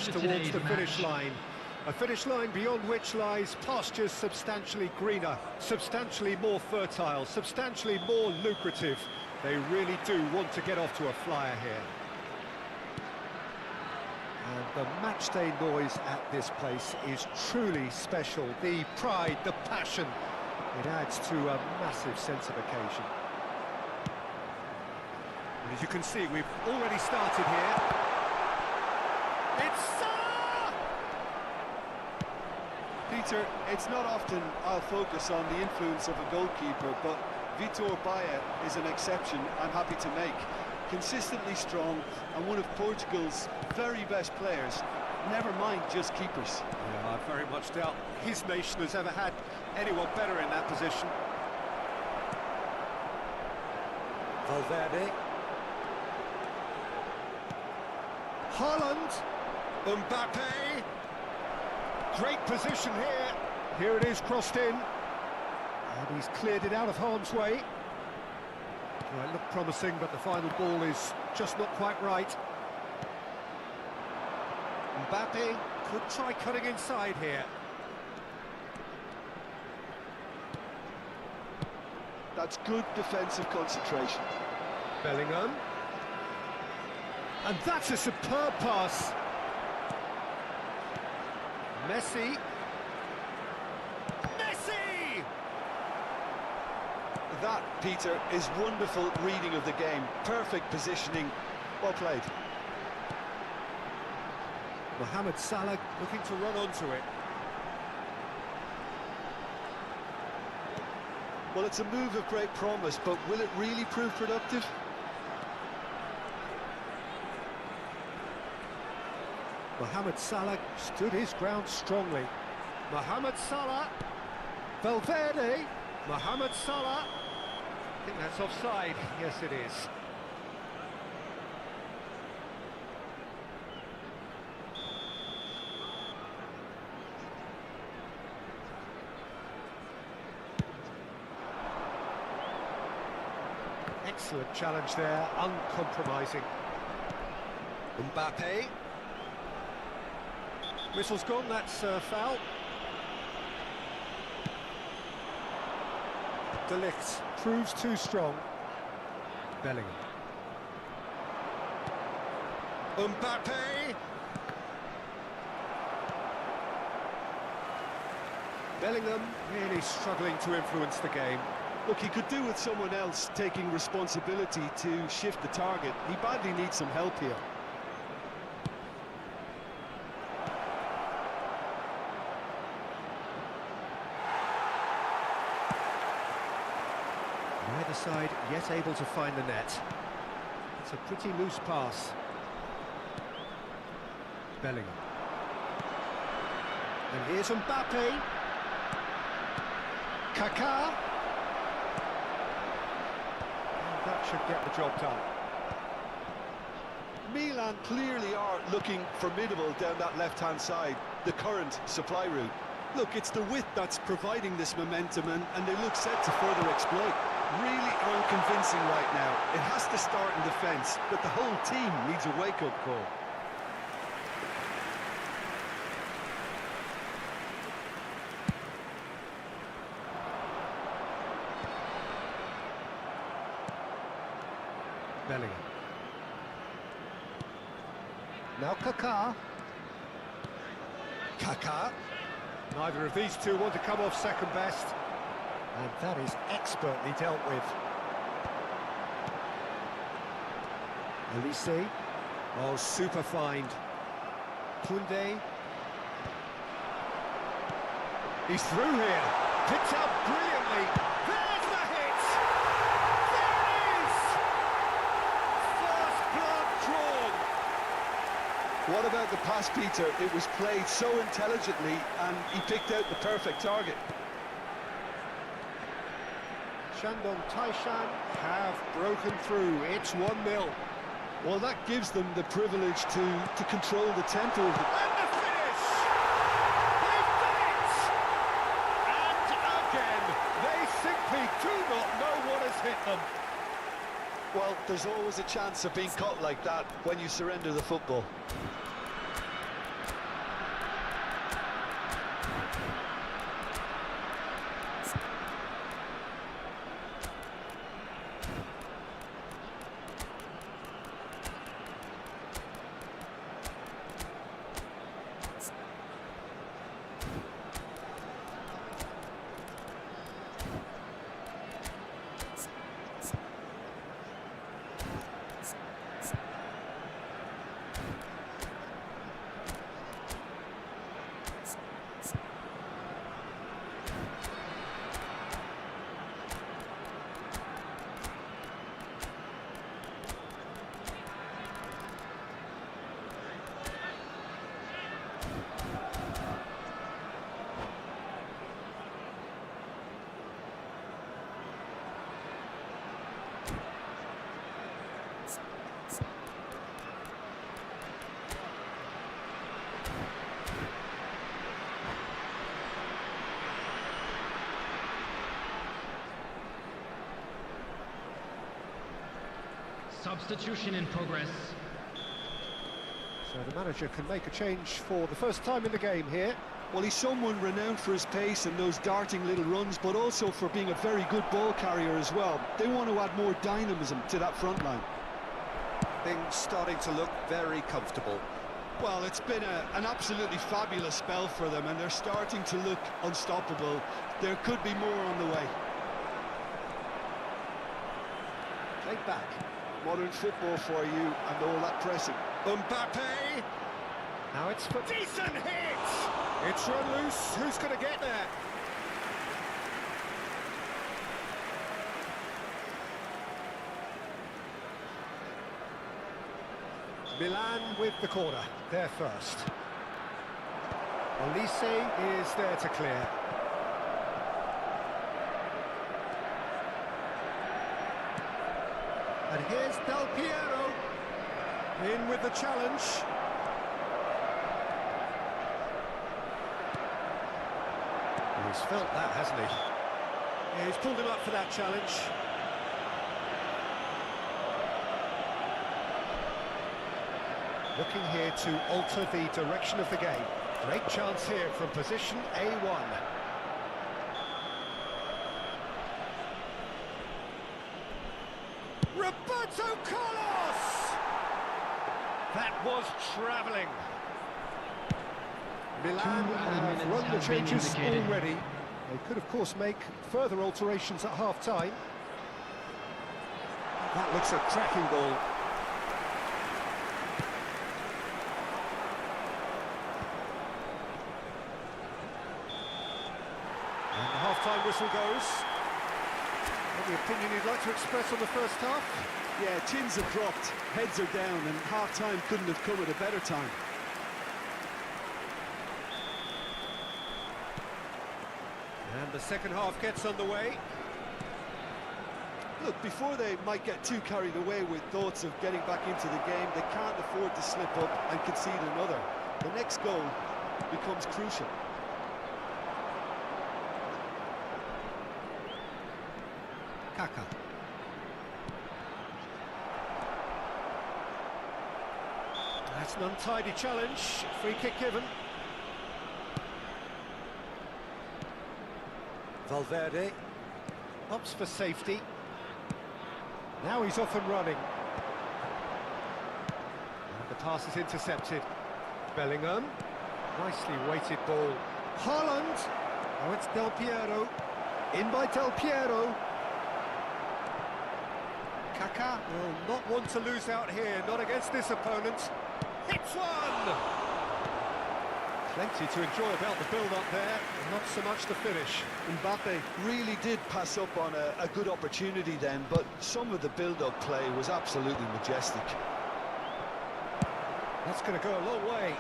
march towards the finish line. A finish line beyond which lies pastures substantially greener, substantially more fertile, substantially more lucrative. They really do want to get off to a flyer here. And the matchday noise at this place is truly special. The pride, the passion, it adds to a massive sense of occasion. And as you can see, we've already started here. It's Salah! Peter, it's not often I'll focus on the influence of a goalkeeper, but Vitor Baia is an exception I'm happy to make. Consistently strong and one of Portugal's very best players, never mind just keepers. Yeah, I very much doubt his nation has ever had anyone better in that position. Valverde. Haaland. Mbappe. Great position here. Here it is, crossed in. And he's cleared it out of harm's way. Well, it looked promising, but the final ball is just not quite right. Mbappe could try cutting inside here. That's good defensive concentration. Bellingham. And that's a superb pass. Messi. Messi! That, Peter, is wonderful reading of the game. Perfect positioning. Well played. Mohamed Salah looking to run onto it. Well, it's a move of great promise, but will it really prove productive? Mohamed Salah stood his ground strongly. Mohamed Salah. Valverde. Mohamed Salah. I think that's offside. Yes, it is. Excellent challenge there, uncompromising. Mbappe. Whistle's gone, that's foul. De Ligt proves too strong. Bellingham. Mbappe. Bellingham really struggling to influence the game. Look, he could do with someone else taking responsibility to shift the target. He badly needs some help here. Neither side yet able to find the net. It's a pretty loose pass. Bellingham. And here's Mbappe. Kaká. And that should get the job done. Milan clearly are looking formidable down that left-hand side, the current supply route. Look, it's the width that's providing this momentum, and they look set to further exploit. Really unconvincing right now. It has to start in defence, but the whole team needs a wake-up call. Bellingham. Now Kaká. Kaká. Neither of these two want to come off second best. And that is expertly dealt with. Elise. Oh, super find. Koundé. He's through here. Picked up brilliantly. There's the hit! There it is! First blood drawn. What about the pass, Peter? It was played so intelligently, and he picked out the perfect target. Shandong Taishan have broken through. It's 1-0. Well, that gives them the privilege to control the tempo of the... And the finish! They've done it! And again, they simply do not know what has hit them. Well, there's always a chance of being caught like that when you surrender the football. Substitution in progress. So the manager can make a change for the first time in the game here. Well, he's someone renowned for his pace and those darting little runs, but also for being a very good ball carrier as well. They want to add more dynamism to that front line. Things starting to look very comfortable. Well, it's been an absolutely fabulous spell for them, and they're starting to look unstoppable. There could be more on the way. Played back. Modern football for you, and all that pressing. Mbappe! Now it's for... Decent hit! It's run loose. Who's going to get there? Milan with the corner. They're first. Olise is there to clear. And here's Del Piero. In with the challenge. He's felt that, hasn't he? Yeah, he's pulled him up for that challenge. Looking here to alter the direction of the game. Great chance here from position A1. Roberto Carlos! That was travelling. Milan have run the changes already. They could, of course, make further alterations at half-time. That looks a cracking goal. And the half-time whistle goes. Any opinion you'd like to express on the first half? Yeah, chins have dropped, heads are down, and half-time couldn't have come at a better time. And the second half gets underway. Look, before they might get too carried away with thoughts of getting back into the game, they can't afford to slip up and concede another. The next goal becomes crucial. Kaka. That's an untidy challenge. Free kick given. Valverde. Opts for safety. Now he's off and running. And the pass is intercepted. Bellingham. Nicely weighted ball. Haaland. Oh, it's Del Piero. In by Del Piero. Kaka will not want to lose out here, not against this opponent. Hits one! Plenty to enjoy about the build-up there, not so much the finish. Mbappe really did pass up on a good opportunity then, but some of the build-up play was absolutely majestic. That's going to go a long way.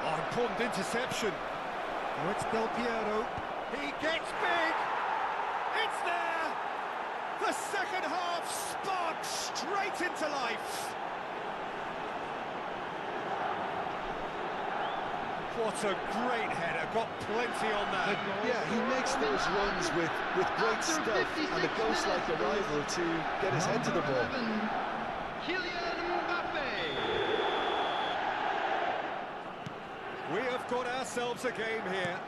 Oh, important interception. Oh, it's Del Piero. He gets big! It's there! The second half sparks straight into life! What a great header, got plenty on that. Yeah, he makes those runs with great stuff and a ghost-like arrival to get his head to the ball. We have got ourselves a game here.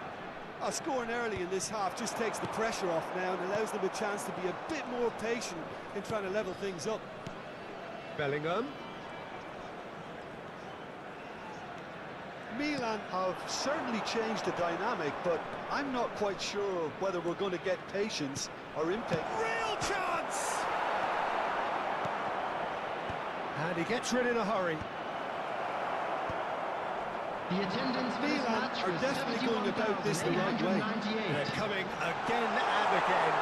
Scoring early in this half just takes the pressure off now and allows them a chance to be a bit more patient in trying to level things up. Bellingham. Milan have certainly changed the dynamic, but I'm not quite sure whether we're going to get patience or impatience. Real chance! And he gets rid in a hurry. The attendance for this Milan match are was definitely going about this the right way. 71,898. They're coming again and again.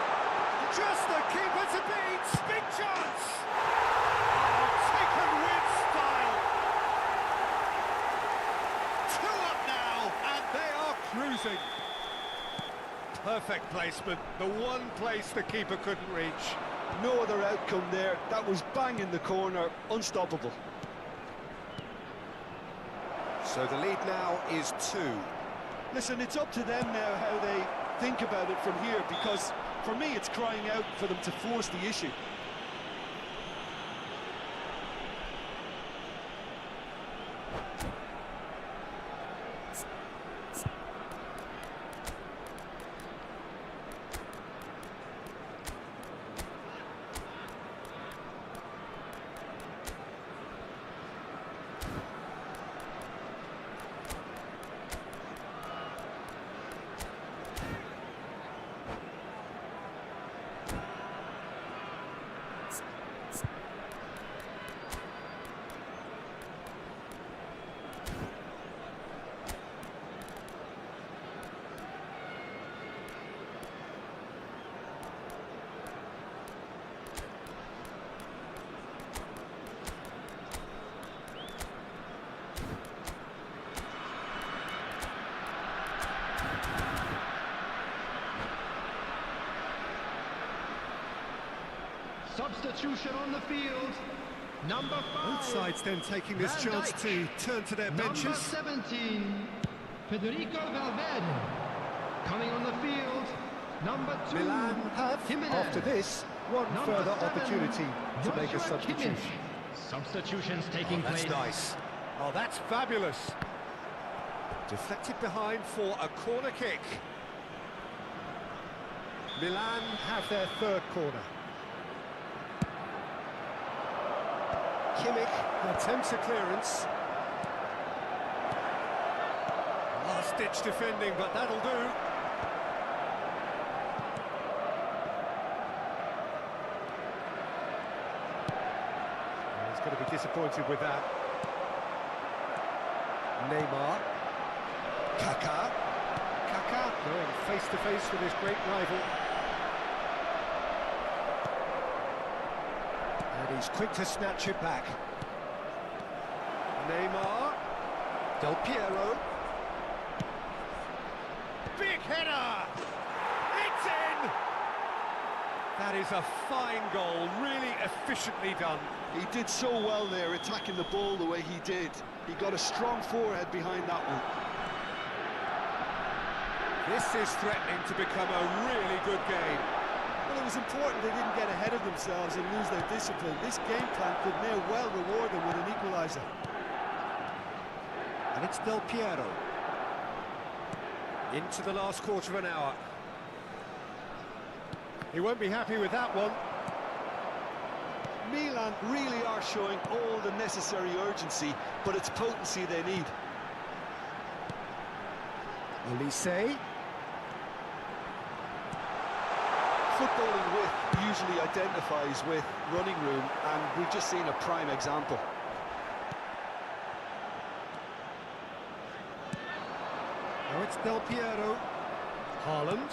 Just the keeper to beat! Big chance! Oh, taken with style! 2 up now, and they are cruising. Perfect placement, the one place the keeper couldn't reach. No other outcome there. That was bang in the corner, unstoppable. So the lead now is 2. Listen, it's up to them now how they think about it from here, because for me it's crying out for them to force the issue. Substitution on the field. Number 5. Both sides then taking this Van chance Dijk. to turn to their Number benches. 17. Federico Valverde. Coming on the field. Number 2. Milan have, Jimenez. after this, one Number further 7, opportunity to make a Joshua substitution. Kimmich. Substitutions taking That's place. nice. Oh, that's fabulous. Deflected behind for a corner kick. Milan have their third corner. Kimmich attempts a clearance. Last-ditch defending, but that'll do. He's going to be disappointed with that. Neymar. Kaká. Kaká going face-to-face with his great rival. And he's quick to snatch it back. Neymar. Del Piero. Big header! It's in! That is a fine goal, really efficiently done. He did so well there, attacking the ball the way he did. He got a strong forehead behind that one. This is threatening to become a really good game. Well, it was important they didn't get ahead of themselves and lose their discipline. This game plan could now well reward them with an equaliser. And it's Del Piero. Into the last quarter of an hour. He won't be happy with that one. Milan really are showing all the necessary urgency, but it's potency they need. Olise. Footballing width usually identifies with running room, and we've just seen a prime example. Now it's Del Piero. Haaland.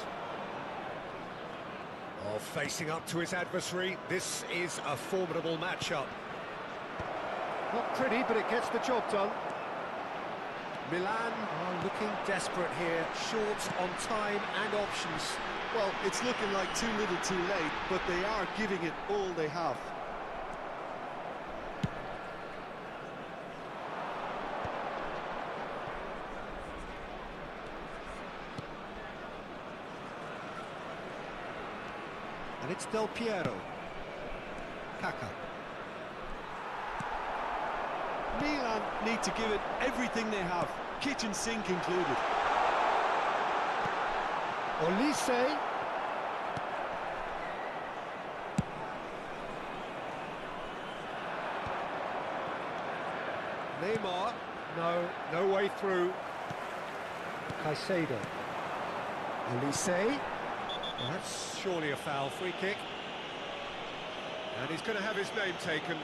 Oh, facing up to his adversary. This is a formidable matchup. Not pretty, but it gets the job done. Milan are looking desperate here, short on time and options. Well, it's looking like too little too late, but they are giving it all they have. And it's Del Piero. Kaká. Milan need to give it everything they have, kitchen sink included. Olise. Neymar. No way through. Caicedo. Olise. Well, that's surely a foul, free kick. And he's going to have his name taken.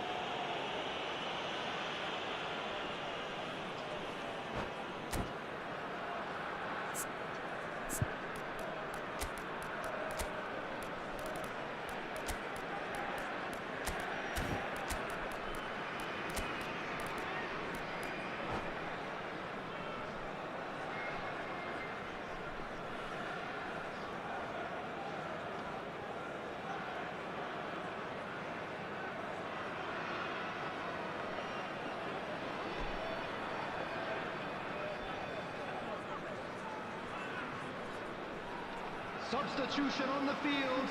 Substitution on the field.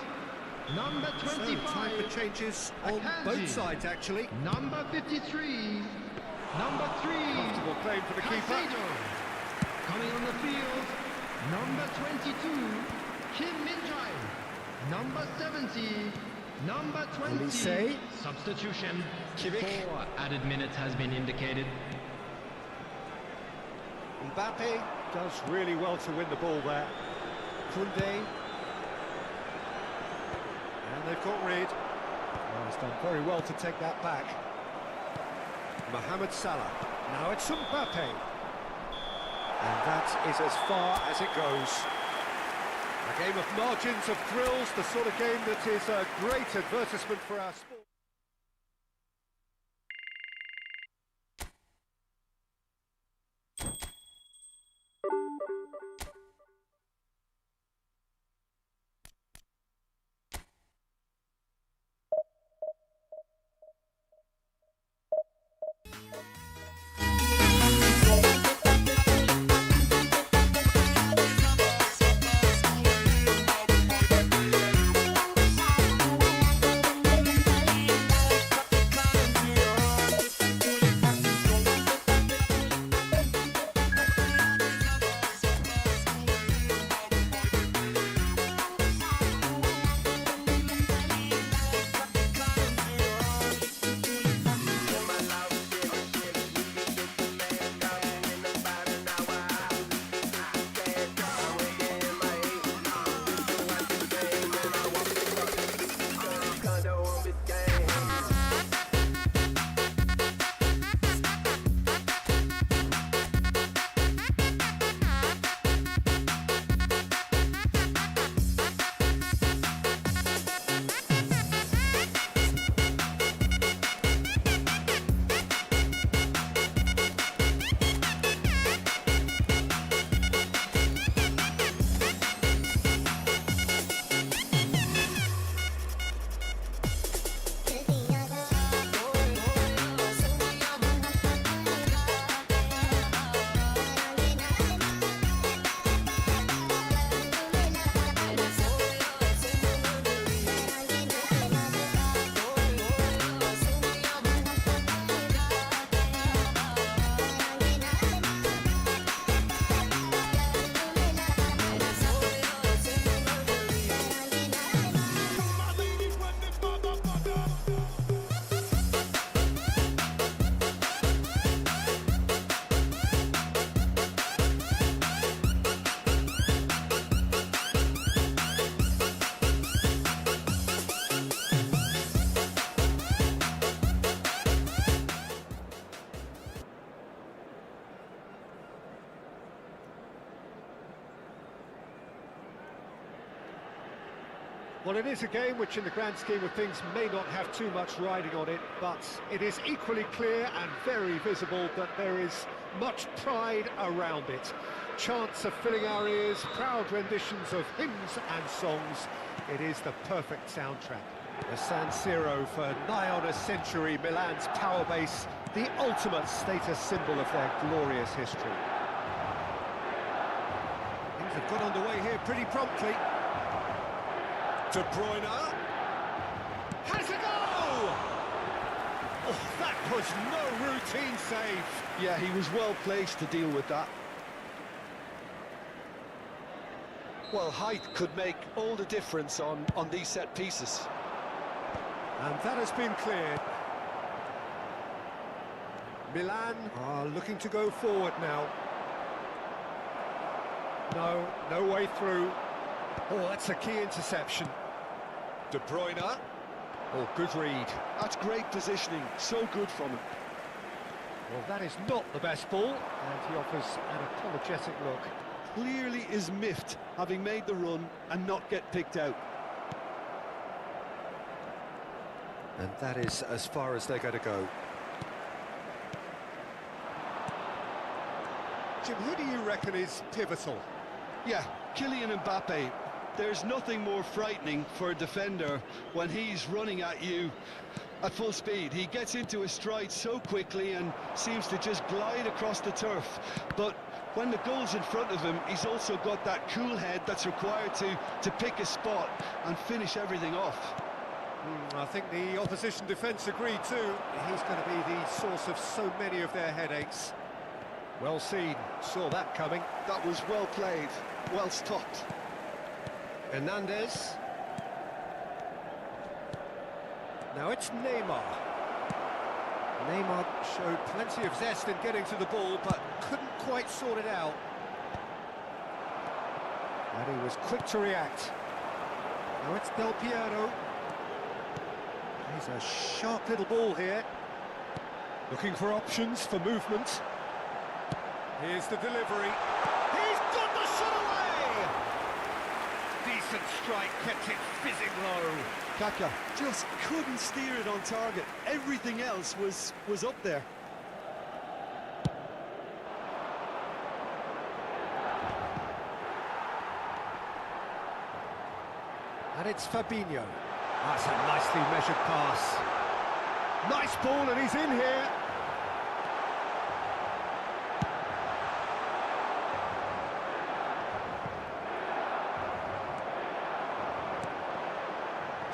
Number So, time 25. for changes on Akanji. both sides, actually. Number 53. Number 3. Comfortable claim for the keeper. Caicedo. Coming on the field. Number 22. Kim Min-jae. Number 70. Number 20. Olise. Substitution. Kimmich. 4 added minutes has been indicated. Mbappe does really well to win the ball there. Koundé. And they've got rid. Well, he's done very well to take that back. Mohamed Salah. Now it's Mbappe. And that is as far as it goes. A game of margins of thrills, the sort of game that is a great advertisement for our sport. Well, it is a game which in the grand scheme of things may not have too much riding on it, but it is equally clear and very visible that there is much pride around it. Chants are filling our ears, proud renditions of hymns and songs. It is the perfect soundtrack. The San Siro for nigh on a century, Milan's power base, the ultimate status symbol of their glorious history. Things have got underway here pretty promptly. De Bruyne has a goal! Oh, that was no routine save. Yeah, he was well placed to deal with that. Well, height could make all the difference on these set pieces. And that has been cleared. Milan are looking to go forward now. No way through. Oh, that's a key interception. De Bruyne. Oh, good read. That's great positioning, so good from him. Well, that is not the best ball, and he offers an apologetic look. Clearly is miffed, having made the run and not get picked out. And that is as far as they're going to go. Jim, who do you reckon is pivotal? Yeah, Kylian Mbappe. There's nothing more frightening for a defender when he's running at you at full speed. He gets into his stride so quickly and seems to just glide across the turf. But when the goal's in front of him, he's also got that cool head that's required to pick a spot and finish everything off. I think the opposition defence agree too. He's going to be the source of so many of their headaches. Well seen, saw that coming. That was well played, well stopped. Hernandez. Now it's Neymar. Neymar showed plenty of zest in getting to the ball, but couldn't quite sort it out. And he was quick to react. Now it's Del Piero. He's a sharp little ball here. Looking for options for movement. Here's the delivery. He's got the shot away! Decent strike, kept it fizzing low. Kaka just couldn't steer it on target. Everything else was up there. And it's Fabinho. That's a nicely measured pass. Nice ball, and he's in here.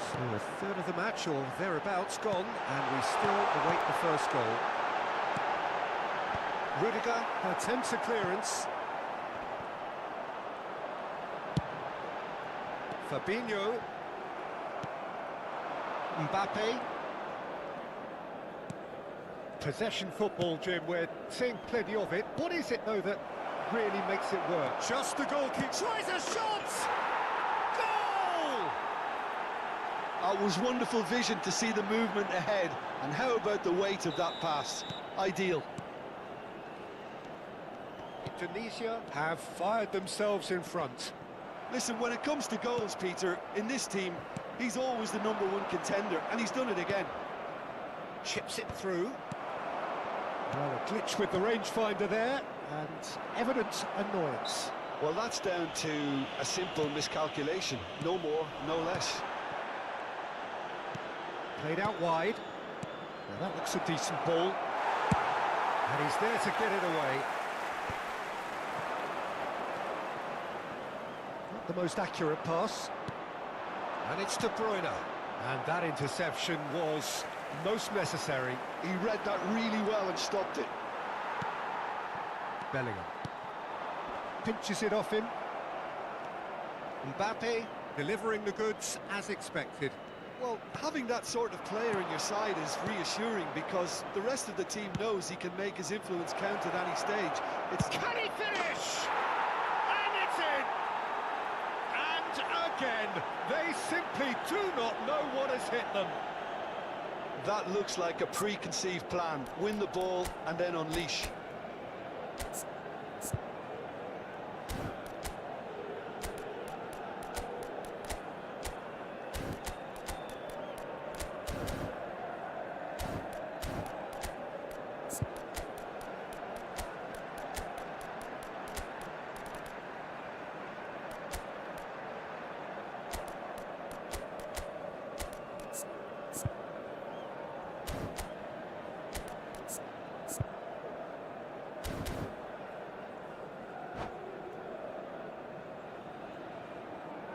So a third of the match, or thereabouts, gone, and we still await the first goal. Rudiger attempts a clearance. Fabinho. Mbappe. Possession football, Jim, we're seeing plenty of it. What is it, though, that really makes it work? Just the goalkeeper tries a shot! Goal! It was wonderful vision to see the movement ahead. And how about the weight of that pass? Ideal. Indonesia have fired themselves in front. Listen, when it comes to goals, Peter, in this team, he's always the #1 contender, and he's done it again. Chips it through. Well, a glitch with the rangefinder there, and evident annoyance. Well, that's down to a simple miscalculation. No more, no less. Played out wide. Now that looks a decent ball. And he's there to get it away. Not the most accurate pass. And it's De Bruyne. And that interception was most necessary. He read that really well and stopped it. Bellingham. Pinches it off him. Mbappe delivering the goods as expected. Well, having that sort of player in your side is reassuring because the rest of the team knows he can make his influence count at any stage. Can he finish? And it's in! And again, they simply do not know what has hit them. That looks like a preconceived plan. Win the ball and then unleash.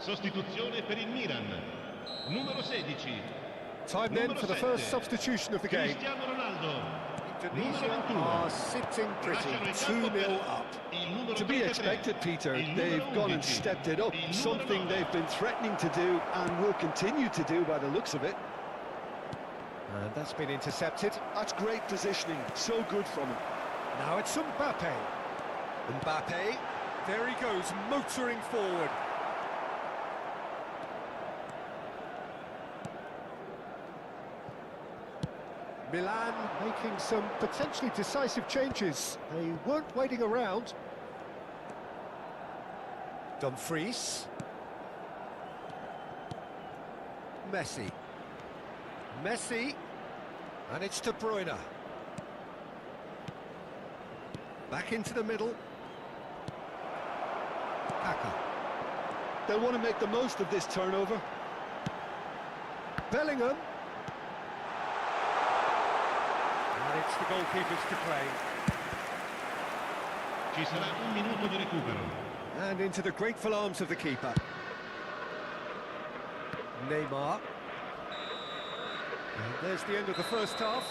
Sostituzione per il Milan. Numero 16. Time then for the first substitution of the game. Cristiano Ronaldo. Indonesia are sitting pretty, 2-0 up. To be expected, Peter. They've gone and stepped it up, something they've been threatening to do and will continue to do by the looks of it. And that's been intercepted. That's great positioning, so good from him. Now it's Mbappe. Mbappe, there he goes, motoring forward. Milan making some potentially decisive changes. They weren't waiting around. Dumfries. Messi. Messi. And it's De Bruyne. Back into the middle. Kaka. They'll want to make the most of this turnover. Bellingham. And it's the goalkeepers to play. Ci sarà un minuto di recupero. And into the grateful arms of the keeper. Neymar. And there's the end of the first half.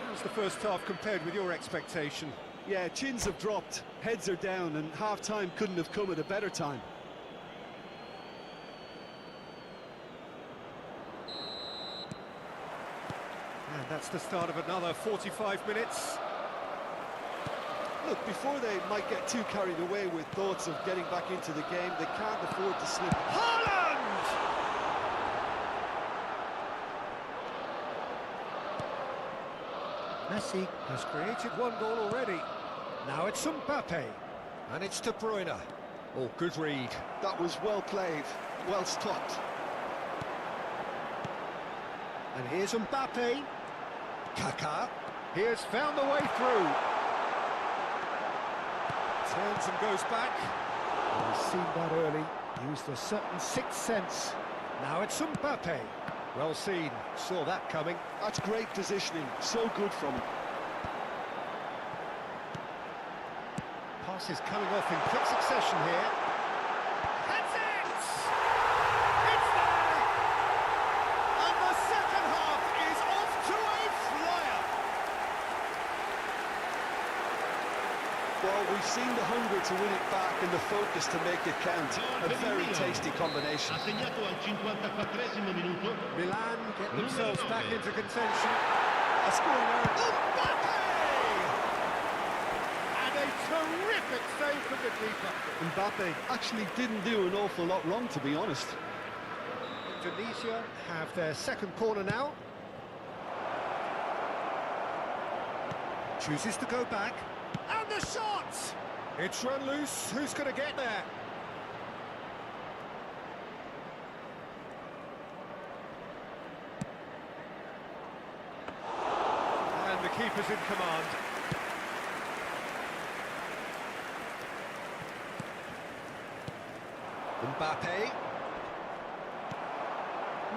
How's the first half compared with your expectation? Yeah, chins have dropped, heads are down, and half-time couldn't have come at a better time. And that's the start of another 45 minutes. Look, before they might get too carried away with thoughts of getting back into the game, they can't afford to slip. Haaland! Messi has created one goal already. Now it's Mbappe. And it's De Bruyne. Oh, good read. That was well played, well stopped. And here's Mbappe. Kaká. He has found the way through. Turns and goes back. He's seen that early. Used a certain sixth sense. Now it's Mbappe. Well seen. Saw that coming. That's great positioning. So good from him. Passes coming off in quick succession here. That's it! It's there! And the second half is off to a flyer. Well, we've seen the hunger to win it back and the focus to make it count. A very tasty combination. Ha segnato al 54esimo minuto. Milan get themselves back into contention. A scoring error. Mbappe! And a terrific save from the keeper. Mbappe actually didn't do an awful lot wrong, to be honest. Indonesia have their second corner now. Chooses to go back. And the shot! It's run loose. Who's going to get there? And the keeper's in command. Mbappe.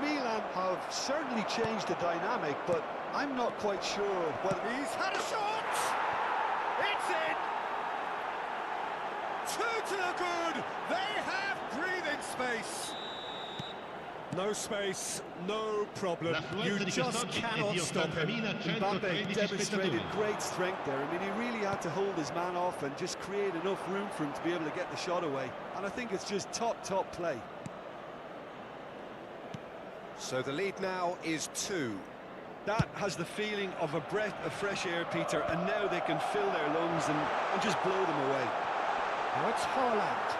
Milan have certainly changed the dynamic, but I'm not quite sure whether... He's had a shot! It's in! Two to the good! They have breathing space! No space, no problem. You just cannot stop him. Mbappe demonstrated great strength there. I mean, he really had to hold his man off and just create enough room for him to be able to get the shot away. And I think it's just top play. So the lead now is 2. That has the feeling of a breath of fresh air, Peter, and now they can fill their lungs and just blow them away. Now it's Haaland.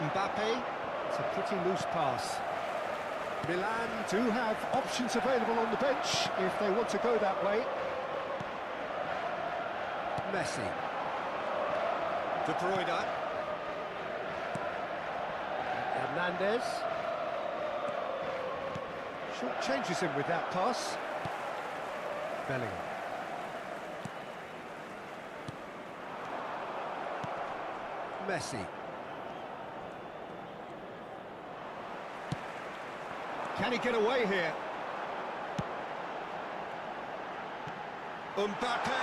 Mbappe, it's a pretty loose pass. Milan do have options available on the bench if they want to go that way. Messi. De Bruyne. Hernandez. Short changes him with that pass. Bellingham. Messi. Can he get away here? Mbappe!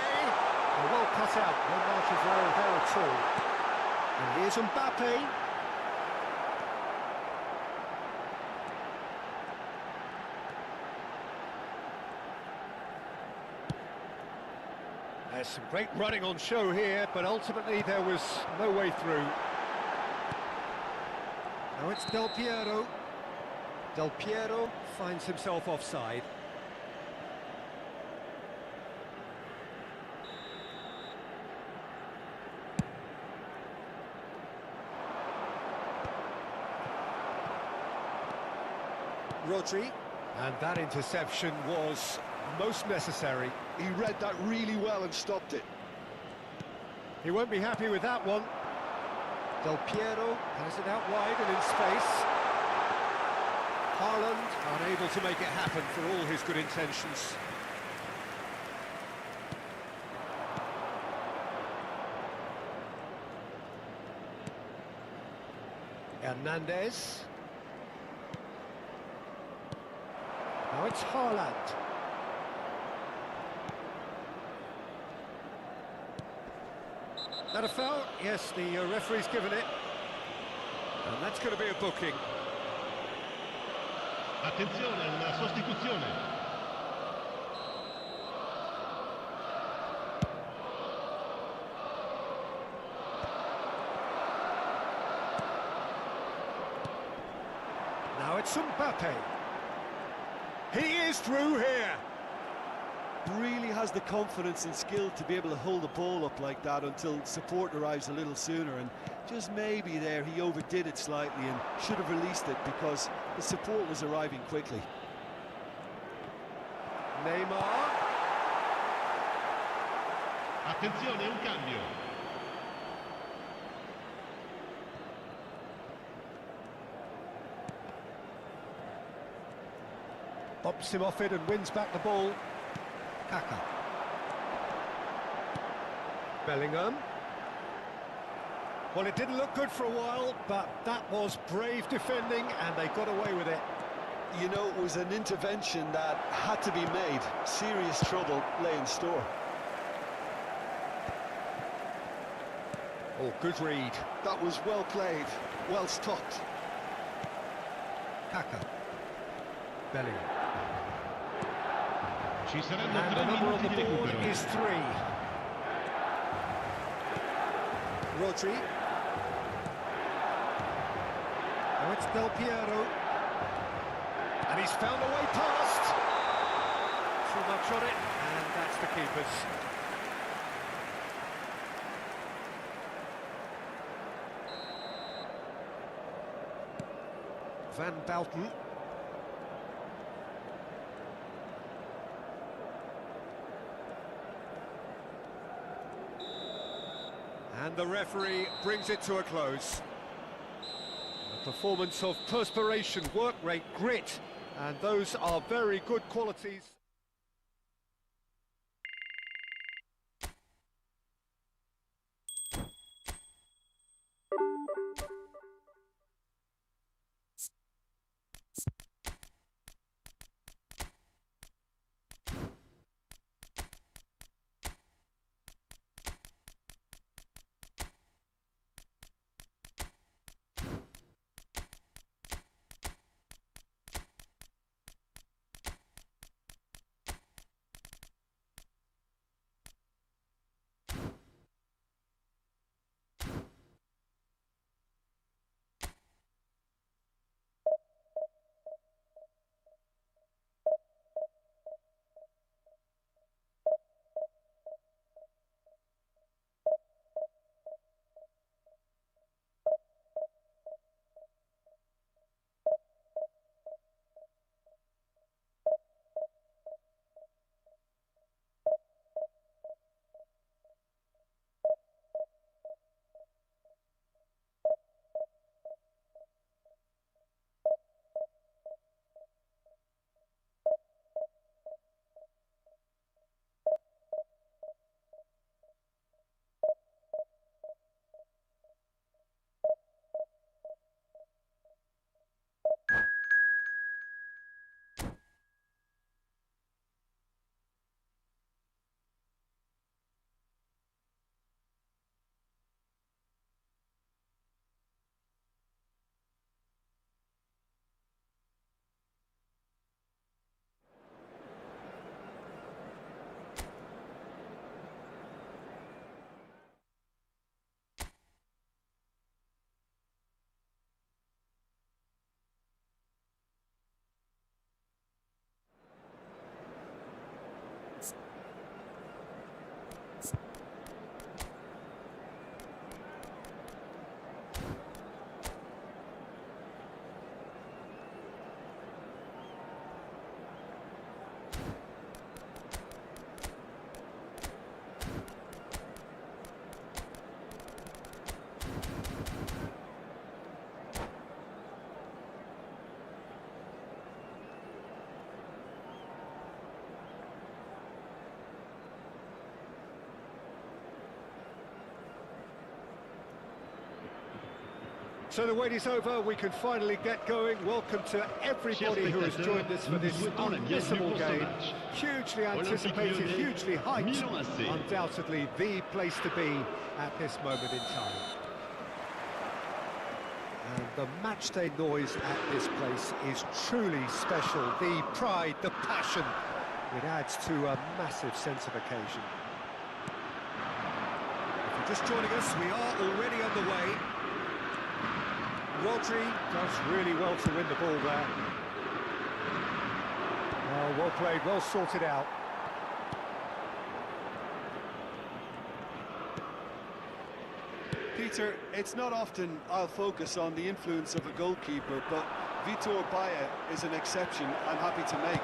Well cut out, no margin for error there at all. And here's Mbappe. There's some great running on show here, but ultimately there was no way through. Now it's Del Piero. Del Piero finds himself offside. Rodri. And that interception was most necessary. He read that really well and stopped it. He won't be happy with that one. Del Piero has it out wide and in space. Haaland unable to make it happen for all his good intentions. Hernandez. Now it's Haaland. That a foul? Yes, the referee's given it. And that's going to be a booking. Attenzione, una sostituzione. Now it's Mbappe. He is through here. Really has the confidence and skill to be able to hold the ball up like that until support arrives a little sooner, and just maybe there he overdid it slightly and should have released it because the support was arriving quickly. Neymar. Attenzione, un cambio. Bops him off it and wins back the ball. Kaka. Bellingham. Well, it didn't look good for a while, but that was brave defending and they got away with it. You know, it was an intervention that had to be made. Serious trouble lay in store. Oh, good read. That was well played, well stopped. Kaka. Bellingham. Ci saranno And 3 the number on minuti the di board recupero. is 3. Rodri. Now it's Del Piero. And he's found a way past. Too much on it, and that's the keeper's. Van Bouten. And the referee brings it to a close. A performance of perspiration, work rate, grit, and those are very good qualities. So the wait is over, we can finally get going. Welcome to everybody who has joined us for this unmissable game. Hugely anticipated, hugely hyped. Undoubtedly the place to be at this moment in time. And the matchday noise at this place is truly special. The pride, the passion, it adds to a massive sense of occasion. If you're just joining us, we are already underway. Rodri does really well to win the ball there. Oh, well played, well sorted out. Peter, it's not often I'll focus on the influence of a goalkeeper, but Vitor Baia is an exception I'm happy to make.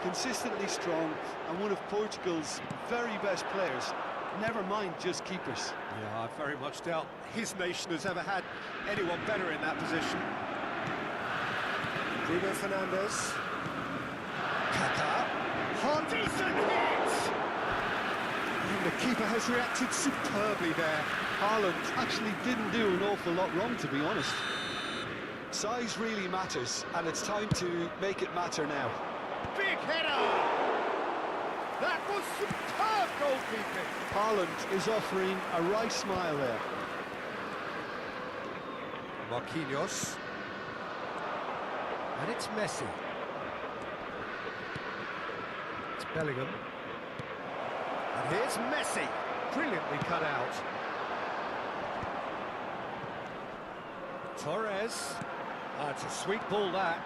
Consistently strong and one of Portugal's very best players, never mind just keepers. Yeah, I very much doubt his nation has ever had anyone better in that position. Bruno Fernandes. Kaká. Oh, decent hit! And the keeper has reacted superbly there. Haaland actually didn't do an awful lot wrong, to be honest. Size really matters, and it's time to make it matter now. Big header! That was superb goalkeeping! Haaland is offering a right smile there. Marquinhos. And it's Messi. It's Bellingham. And here's Messi. Brilliantly cut out. Torres. It's a sweet ball, that.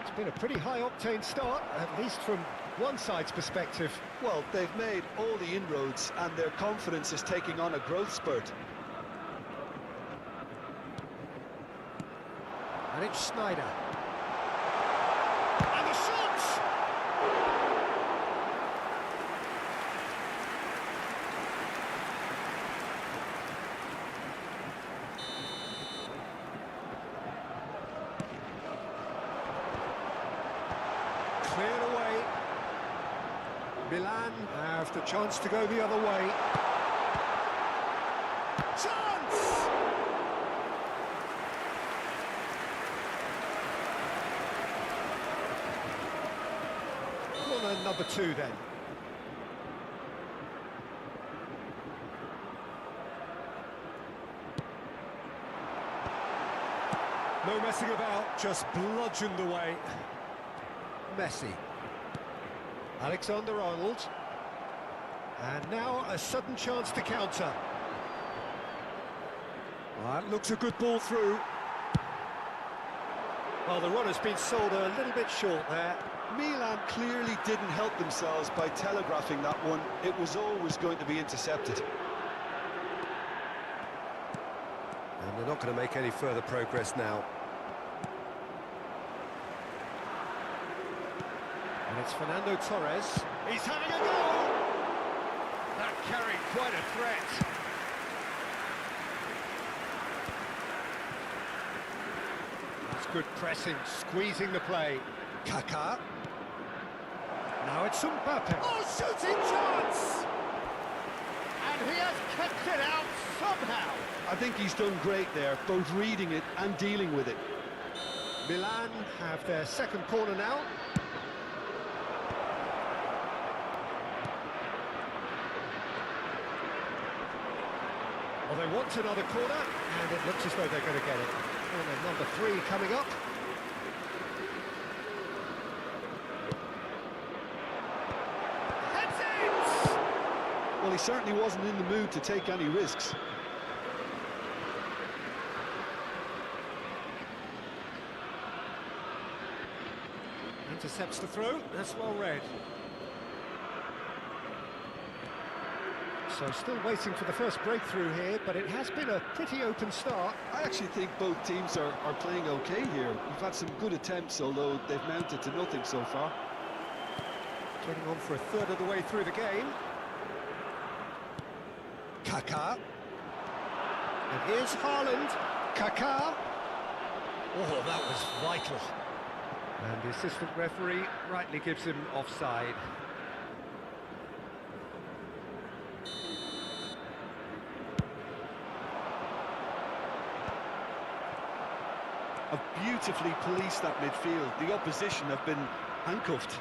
It's been a pretty high-octane start, at least from one side's perspective. Well, they've made all the inroads, and their confidence is taking on a growth spurt. And it's Schneider. And the shot! Cleared away. Milan have the chance to go the other way. Chance! Corner number 2 then. No messing about, just bludgeoned away. Messi. Alexander-Arnold. And now a sudden chance to counter. That looks a good ball through. Well, the runner's been sold a little bit short there. Milan clearly didn't help themselves by telegraphing that one. It was always going to be intercepted. And they're not going to make any further progress now. And it's Fernando Torres. He's having a go! That carried quite a threat. That's good pressing, squeezing the play. Kaká. Now it's Mbappe. Oh, shooting chance! And he has kept it out somehow. I think he's done great there, both reading it and dealing with it. Milan have their second corner now. Well, they want another corner, and it looks as though they're going to get it. Corner number 3 coming up. Heads it! Well, he certainly wasn't in the mood to take any risks. Intercepts the throw, that's well read. So still waiting for the first breakthrough here, but it has been a pretty open start. I actually think both teams are playing okay here. We've had some good attempts, although they've mounted to nothing so far. Getting on for a third of the way through the game. Kaká. And here's Haaland. Kaká. Oh, that was vital. And the assistant referee rightly gives him offside. have beautifully policed that midfield. The opposition have been handcuffed.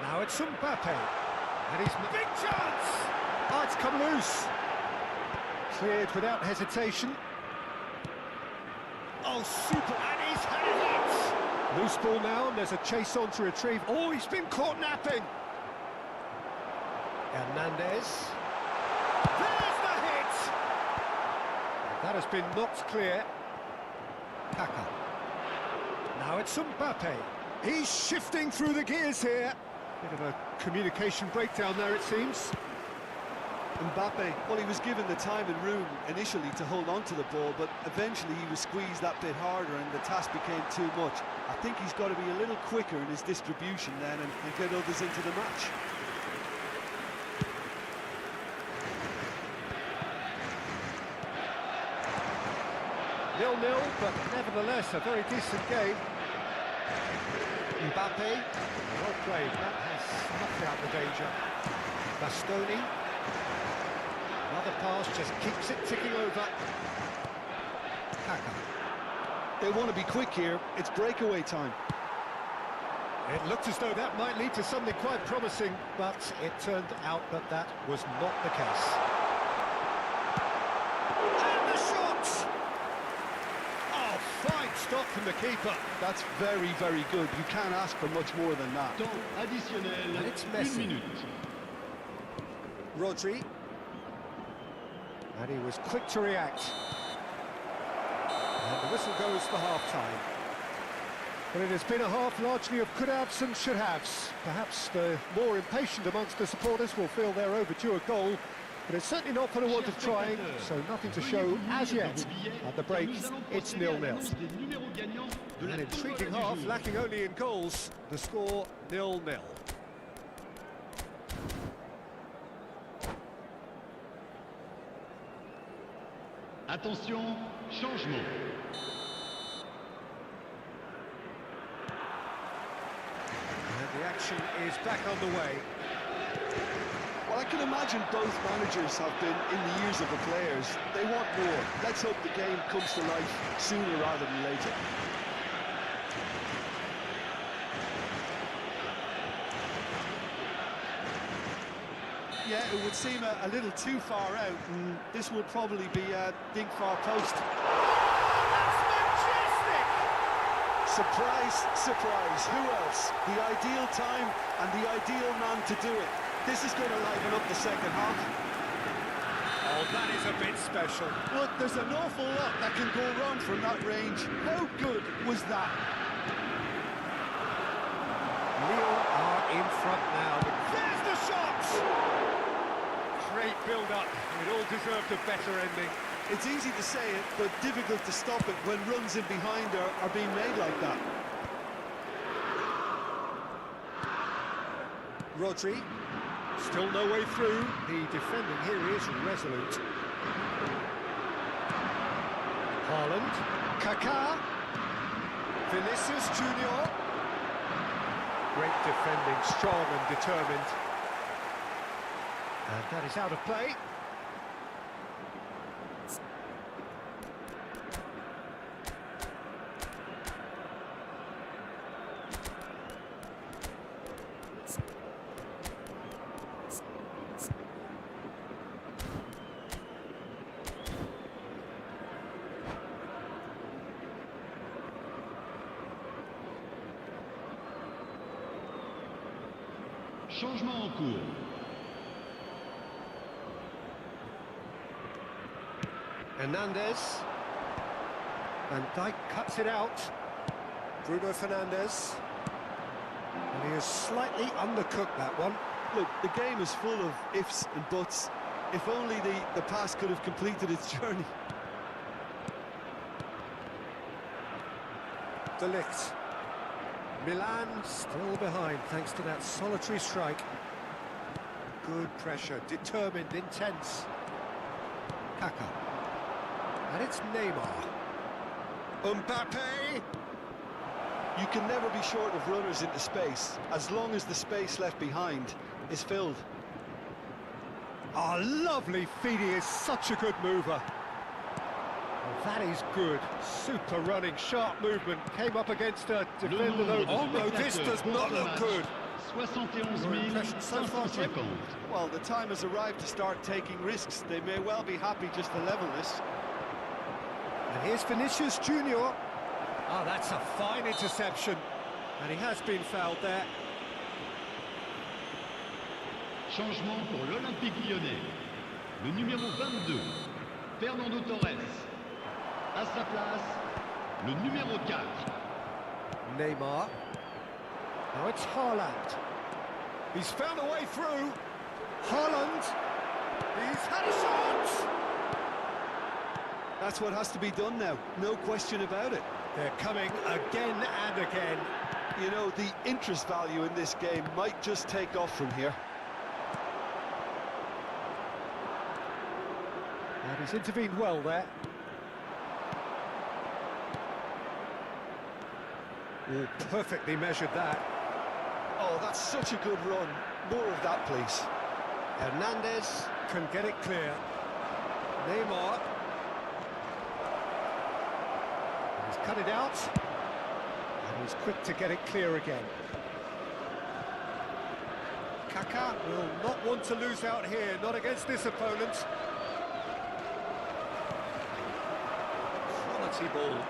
Now it's Mbappe. And he's... Big chance! Oh, it's come loose. Cleared without hesitation. Oh, super! And he's had it hit! Loose ball now, and there's a chase on to retrieve. Oh, he's been caught napping! Hernandez. There's the hit! That has been knocked clear. Kaka. Now it's Mbappe. He's shifting through the gears here. Bit of a communication breakdown there, it seems. Mbappe, well, he was given the time and room initially to hold on to the ball, but eventually he was squeezed that bit harder and the task became too much. I think he's got to be a little quicker in his distribution then and get others into the match. Nil-nil, but nevertheless a very decent game. Mbappe, well played, that has snuffed out the danger. Bastoni, another pass, just keeps it ticking over. Kaka. They want to be quick here, it's breakaway time. It looked as though that might lead to something quite promising, but it turned out that that was not the case. And the shot! Oh, fine stop from the keeper. That's very, very good. You can't ask for much more than that. Temps additionnel, And it's 1 Messi. minute. Rodri. And he was quick to react. And the whistle goes for half-time. But it has been a half largely of could-haves and should-haves. Perhaps the more impatient amongst the supporters will feel they're overdue a goal, but it's certainly not for the want of trying, so nothing to show as yet. At the break, it's 0-0. An intriguing half, lacking only in goals. The score 0-0. Attention, changement. And the action is back underway. Well, I can imagine both managers have been in the ears of the players. They want more. Let's hope the game comes to life sooner rather than later. Yeah, it would seem a little too far out, and this will probably be a dink far post. That's majestic! Surprise, surprise, who else? The ideal time and the ideal man to do it. This is going to liven up the second half. Oh, that is a bit special. Look, there's an awful lot that can go wrong from that range. How good was that? Lille are in front now. There's the shot! Great build-up. It all deserved a better ending. It's easy to say it, but difficult to stop it when runs in behind are being made like that. Rodri, still no way through. The defending here is resolute. Haaland, Kaká, Vinicius Junior. Great defending, strong and determined. And that is out of play. Changement en cours. Hernandez. Van Dijk cuts it out. Bruno Fernandes. And he has slightly undercooked that one. Look, the game is full of ifs and buts. If only the pass could have completed its journey. De Ligt. Milan still behind thanks to that solitary strike. Good pressure, determined, intense. Kaka. And it's Neymar. Mbappe! You can never be short of runners into space, as long as the space left behind is filled. Oh, lovely feed, he is such a good mover. That is good. Super running, sharp movement. Came up against a Le defender nombre though. Oh de no, this does spectateurs not pour ce look match, good. 71 Your impression so far, Jim? 550. Well, the time has arrived to start taking risks. They may well be happy just to level this. And here's Vinicius Junior. Oh, that's a fine interception. And he has been fouled there. Changement pour l'Olympique Lyonnais. Le numéro 22, Fernando Torres. À sa place, le numéro 4. Neymar. Now it's Haaland. He's found a way through. Haaland. He's had a shot. That's what has to be done now, no question about it. They're coming again and again. You know, the interest value in this game might just take off from here. And he's intervened well there. Oh, perfectly measured that. Oh, that's such a good run. More of that, please. Hernandez can get it clear. Neymar. He's cut it out. And he's quick to get it clear again. Kaká will not want to lose out here, not against this opponent. Quality ball.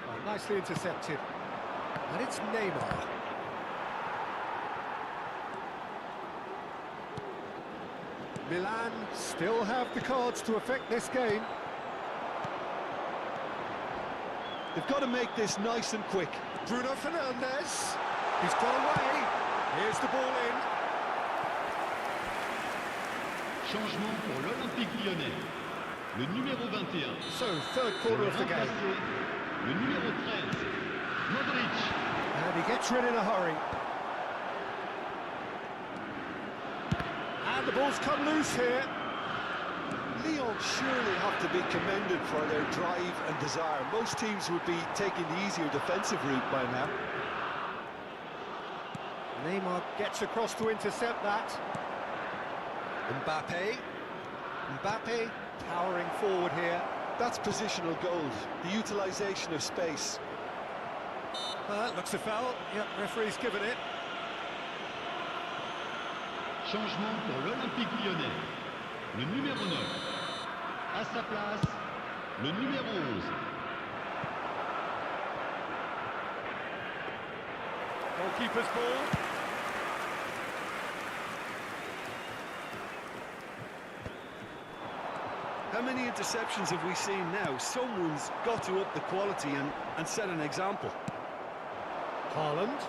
Oh, nicely intercepted. And it's Neymar. Milan still have the cards to affect this game. They've got to make this nice and quick. Bruno Fernandes. He's got away. Here's the ball in. Changement pour l'Olympique Lyonnais. Le numéro 21. So, third quarter of the game. Le numéro 13, Modric. And he gets rid in a hurry. And the ball's come loose here. Lyon surely have to be commended for their drive and desire. Most teams would be taking the easier defensive route by now. Neymar gets across to intercept that. Mbappe. Mbappe powering forward here. That's positional goals, the utilisation of space. Looks a foul. Yep, referee's given it. Changement pour l'Olympique Lyonnais. Le numéro 9. À sa place, le numéro 11. Goalkeeper's ball. How many interceptions have we seen now? Someone's got to up the quality and set an example. Haaland.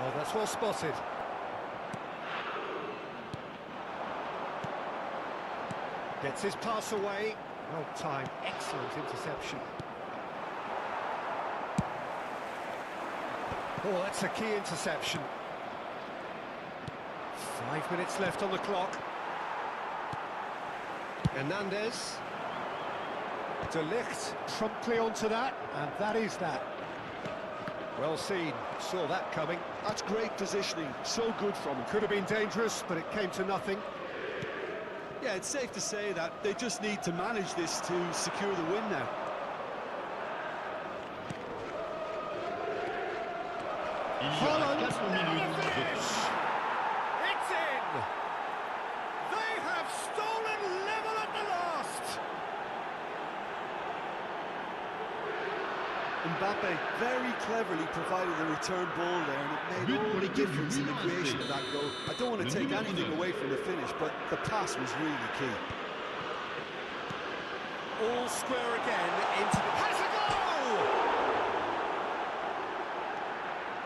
Oh, that's well spotted. Gets his pass away. Well timed, excellent interception. Oh, that's a key interception. 5 minutes left on the clock. Hernandez. De Ligt promptly onto that, and that is that. Well seen, saw that coming. That's great positioning, so good from him. Could have been dangerous, but it came to nothing. Yeah, it's safe to say that they just need to manage this to secure the win now. Il y Haaland, aura 4 minutes de finish! temps. It's in! They have stolen level at the last! Mbappe very cleverly provided the return ball there, and it made all the difference in the creation of that goal. I don't want to take anything away from the finish, but the pass was really key. All square again into the... Has a goal!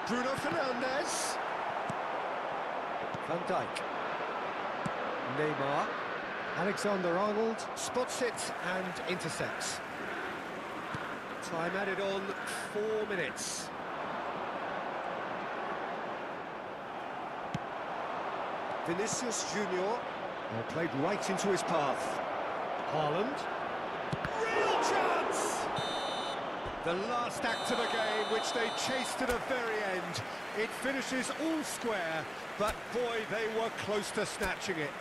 Bruno Fernandes. Van Dijk. Neymar. Alexander-Arnold spots it and intercepts. Time added on 4 minutes. Vinicius Junior. Played right into his path. Haaland. Real chance! The last act of the game, which they chased to the very end. It finishes all square, but boy, they were close to snatching it.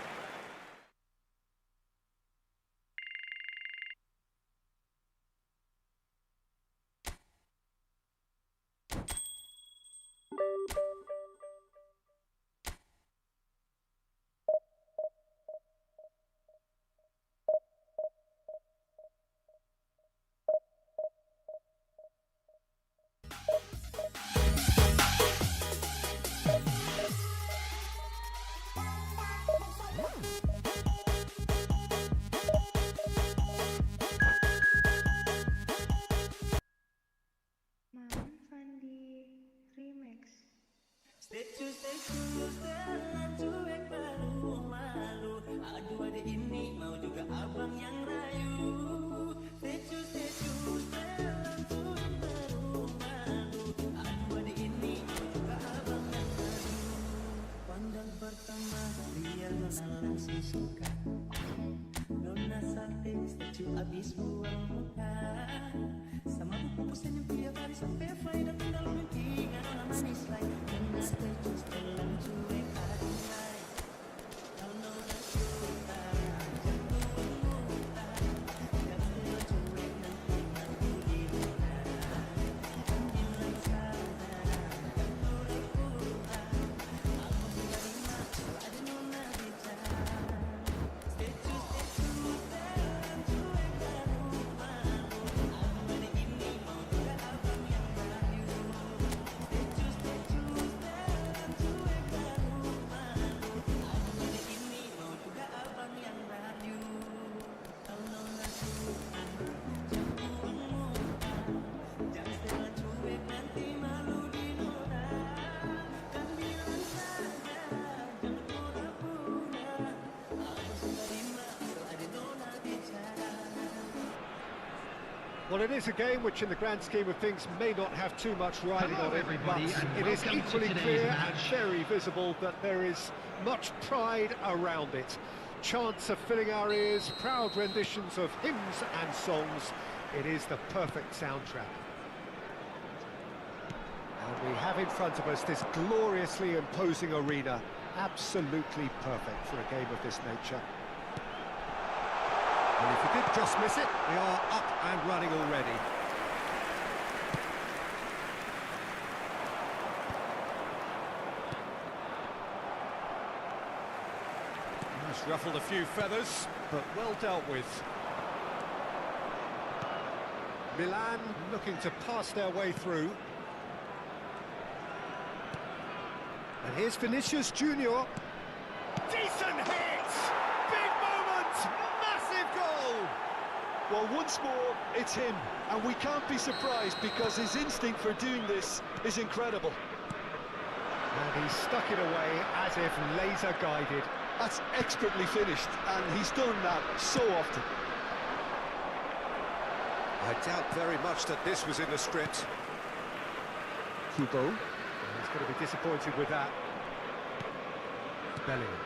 pertama dia nona langsung suka. Nona sate statue abis buang muka. Sama buku senyum tiap hari sampai fly dan tinggal mimpi. Nona manis like nona statue setelah cuek hati like. Kalau nona suka jatuh muka. Dan setelah cuek nanti mati di nona. Bilang sana jatuh pura. Aku menerima kalau ada nona bicara. Statue dan cuek dan malu. Aku ini mau juga abang yang rayu. Statue dan cuek dan malu. Aku ini mau juga abang yang rayu. Kalau nona suka jatuh muka. Jangan setelah cuek nanti malu di nona. Kan bilang saja jangan pura-pura. Aku suka terima kalau ada nona bicara. Well, it is a game which in the grand scheme of things may not have too much riding on it, but it is equally clear and very visible that there is much pride around it. Chants are filling our ears, proud renditions of hymns and songs. It is the perfect soundtrack. And we have in front of us this gloriously imposing arena, absolutely perfect for a game of this nature. And if you did just miss it, we are up and running already. Just ruffled a few feathers, but well dealt with. Milan looking to pass their way through. And here's Vinicius Junior. Decent hit! Big moment! Massive goal! Well, once more, it's him, and we can't be surprised because his instinct for doing this is incredible. And he stuck it away as if laser guided. That's expertly finished, and he's done that so often. I doubt very much that this was in the script. Kubo. He's going to be disappointed with that. Bellingham.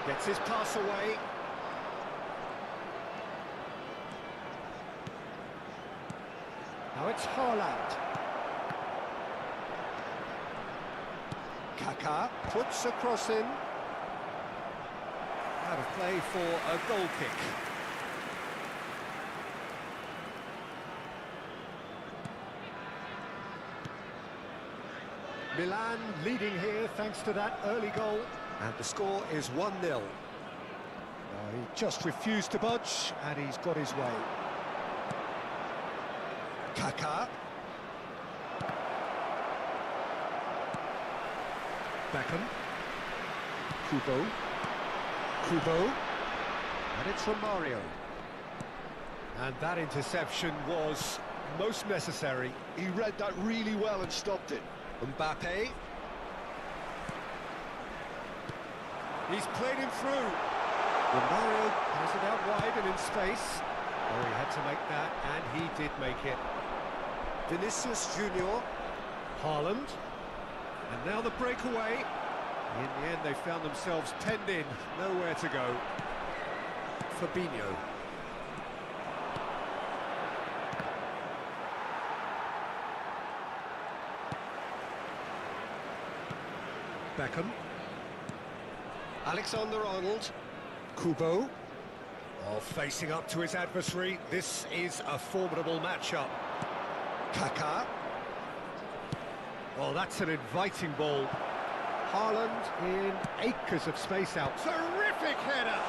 Gets his pass away. Now it's Haaland. Kaká puts a cross in. Out of play for a goal kick. Milan leading here thanks to that early goal. And the score is 1-0. He just refused to budge, and he's got his way. Kaká. Beckham. Kubo. And it's Romario. And that interception was most necessary. He read that really well and stopped it. Mbappe. He's played him through. Romario has it out wide and in space. Oh, he had to make that, and he did make it. Vinicius Junior. Haaland. And now the breakaway. In the end, they found themselves penned in, nowhere to go. Fabinho. Beckham. Alexander-Arnold. Kubo. Oh, facing up to his adversary. This is a formidable matchup. Kaká. Oh, that's an inviting ball. Haaland in acres of space out. Terrific header!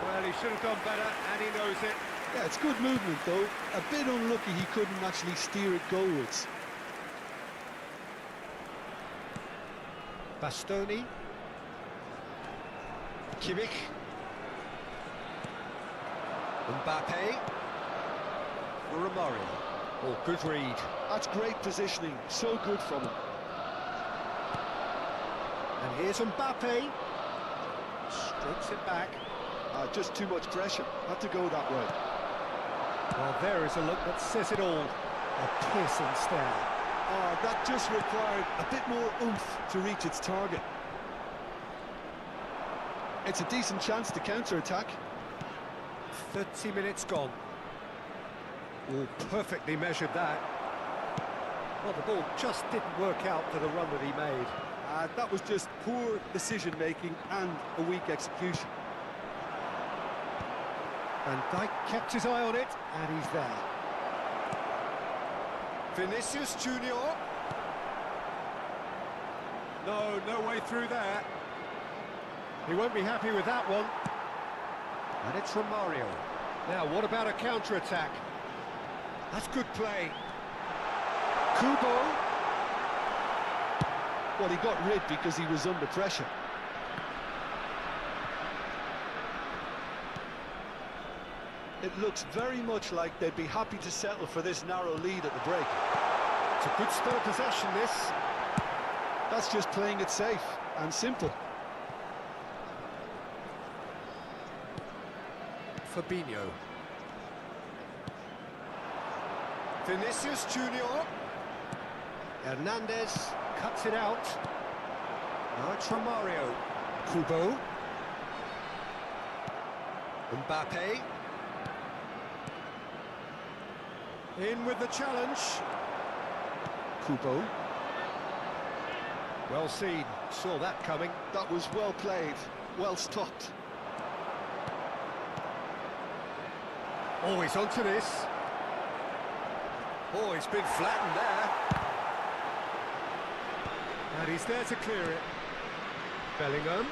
Well, he should have done better, and he knows it. Yeah, it's good movement, though. A bit unlucky he couldn't actually steer it goalwards. Bastoni. Kimmich. Mbappe. Romario. Oh, good read. That's great positioning. So good from him. And here's Mbappe. Strokes it back. Just too much pressure. Had to go that way. Well, there is a look that says it all. A piercing stare. Oh, that just required a bit more oomph to reach its target. It's a decent chance to counter-attack. 30 minutes gone. Oh, perfectly measured that. Well, the ball just didn't work out for the run that he made. That was just poor decision-making and a weak execution. Van Dijk kept his eye on it, and he's there. Vinicius Junior. No way through there. He won't be happy with that one. And it's from Mario. Now, what about a counter-attack? That's good play. Kubo. Well, he got rid because he was under pressure. It looks very much like they'd be happy to settle for this narrow lead at the break. It's a good spell of possession, this. That's just playing it safe and simple. Fabinho. Vinicius Junior. Hernandez cuts it out. Now it's from Mario. Kubo. Mbappe. In with the challenge. Kubo. Well seen. Saw that coming. That was well played, well stopped. Oh, he's onto this. Oh, he's been flattened there. And he's there to clear it. Bellingham.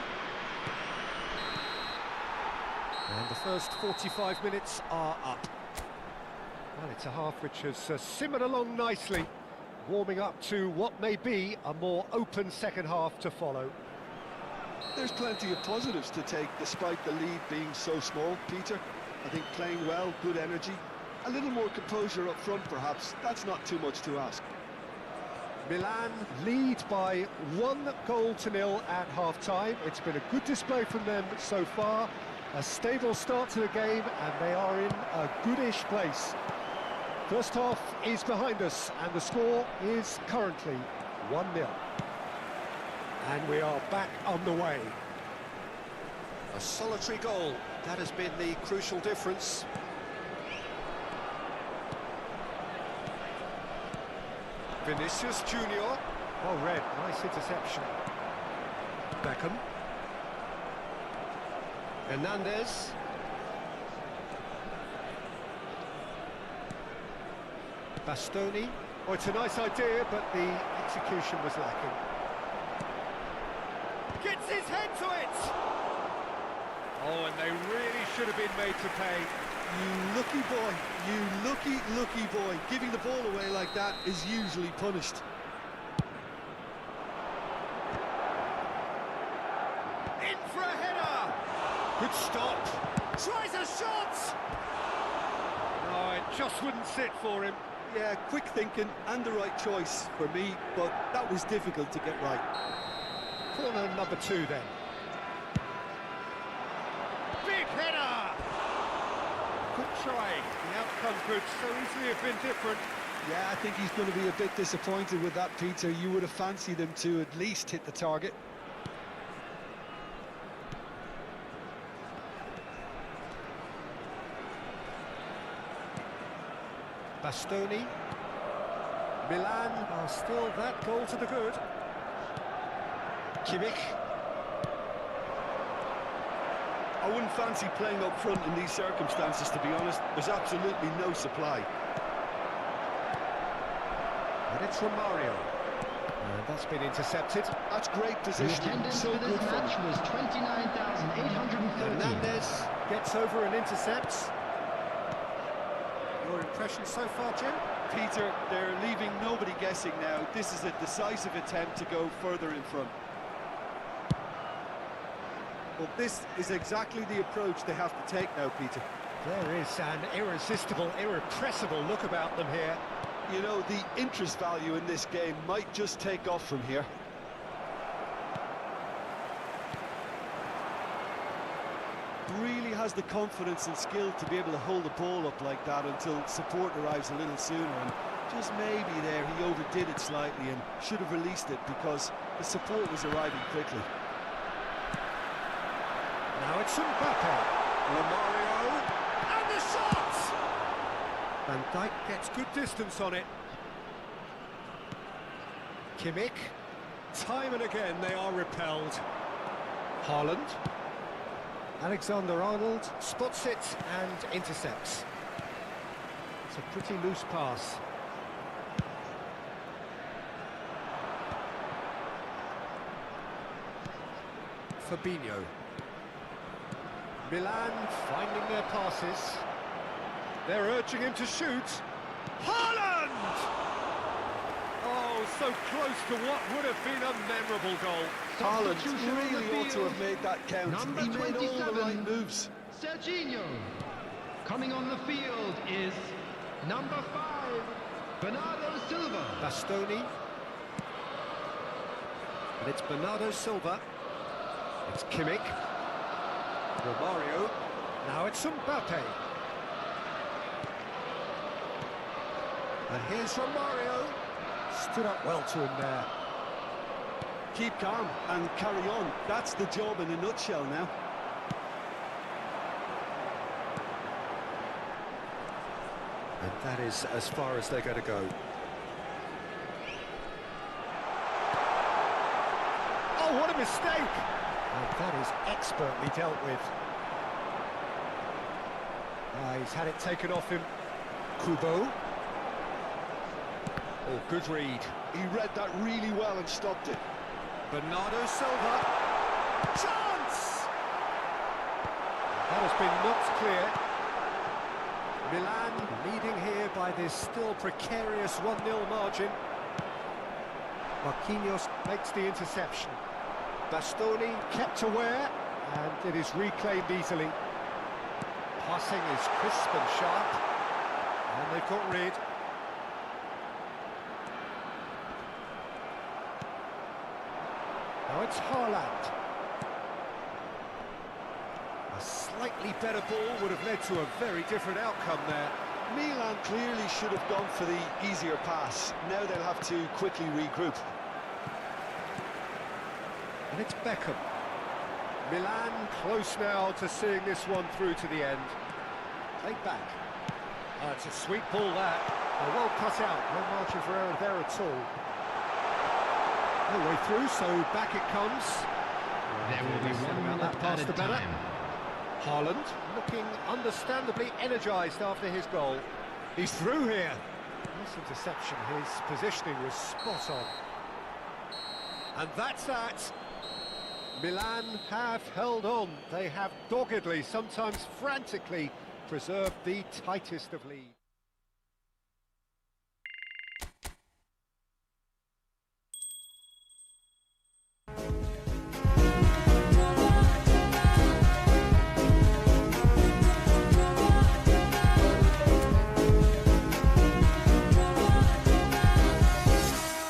And the first 45 minutes are up. Well, it's a half which has simmered along nicely, warming up to what may be a more open second half to follow. There's plenty of positives to take despite the lead being so small, Peter. I think playing well, good energy, a little more composure up front perhaps, that's not too much to ask. Milan lead by 1-0 at half-time. It's been a good display from them so far, a stable start to the game, and they are in a goodish place. First half is behind us, and the score is currently 1-0. And we are back underway. A solitary goal, that has been the crucial difference. Vinicius Junior. Well read, nice interception. Beckham. Hernandez. Bastoni. Oh, it's a nice idea, but the execution was lacking. Gets his head to it! Oh, and they really should have been made to pay. You lucky boy, you lucky boy. Giving the ball away like that is usually punished. In for a header! Good stop. Tries a shot! No, it just wouldn't sit for him. Yeah, quick thinking and the right choice for me, but that was difficult to get right. Corner number 2 then. Big header! Good try. The outcome could so easily have been different. Yeah, I think he's going to be a bit disappointed with that, Peter. You would have fancied him to at least hit the target. Bastoni. Milan are still that goal to the good. Kimmich. I wouldn't fancy playing up front in these circumstances, to be honest. There's absolutely no supply. And it's from Mario. And that's been intercepted. That's great positioning. So good for match him. was 29,830. Hernandez gets over and intercepts. Your impression so far, Jim? Peter, they're leaving nobody guessing now. This is a decisive attempt to go further in front. Well, this is exactly the approach they have to take now, Peter. There is an irresistible, irrepressible look about them here. You know, the interest value in this game might just take off from here. Really has the confidence and skill to be able to hold the ball up like that until support arrives a little sooner, and Just maybe there he overdid it slightly and should have released it because the support was arriving quickly. Now it's Mbappe. Romario. And the shot! Van Dijk gets good distance on it. Kimmich. Time and again they are repelled. Haaland. Alexander-Arnold spots it and intercepts. It's a pretty loose pass. Fabinho. Milan finding their passes. They're urging him to shoot. Haaland! Oh, so close to what would have been a memorable goal. Haaland Substitution on the really ought to field. have made that count. Number He made all the 27. right moves. Serginho. Coming on the field is number 5, Bernardo Silva. Bastoni. And it's Bernardo Silva. It's Kimmich. Romario. Now it's Mbappe. And here's Romario. Stood up well to him there. Keep calm and carry on. That's the job in a nutshell now. And that is as far as they're going to go. Oh, what a mistake! And that is expertly dealt with. He's had it taken off him. Kubo. Oh, good read. He read that really well and stopped it. Bernardo Silva. Chance! That has been knocked clear. Milan leading here by this still precarious 1-0 margin. Marquinhos makes the interception. Bastoni kept aware, and it is reclaimed easily. Passing is crisp and sharp, and they've got rid. Now it's Haaland. A slightly better ball would have led to a very different outcome there. Milan clearly should have gone for the easier pass. Now they'll have to quickly regroup. And it's Beckham. Milan close now to seeing this one through to the end. Played back. It's a sweet ball that. Well cut out, no margin for error there at all. No way through, so back it comes. There will be 1 minute that pass added the better. time. Haaland looking understandably energised after his goal. He's through here. This interception, his positioning was spot on. And that's that. Milan have held on. They have doggedly, sometimes frantically, preserved the tightest of leads.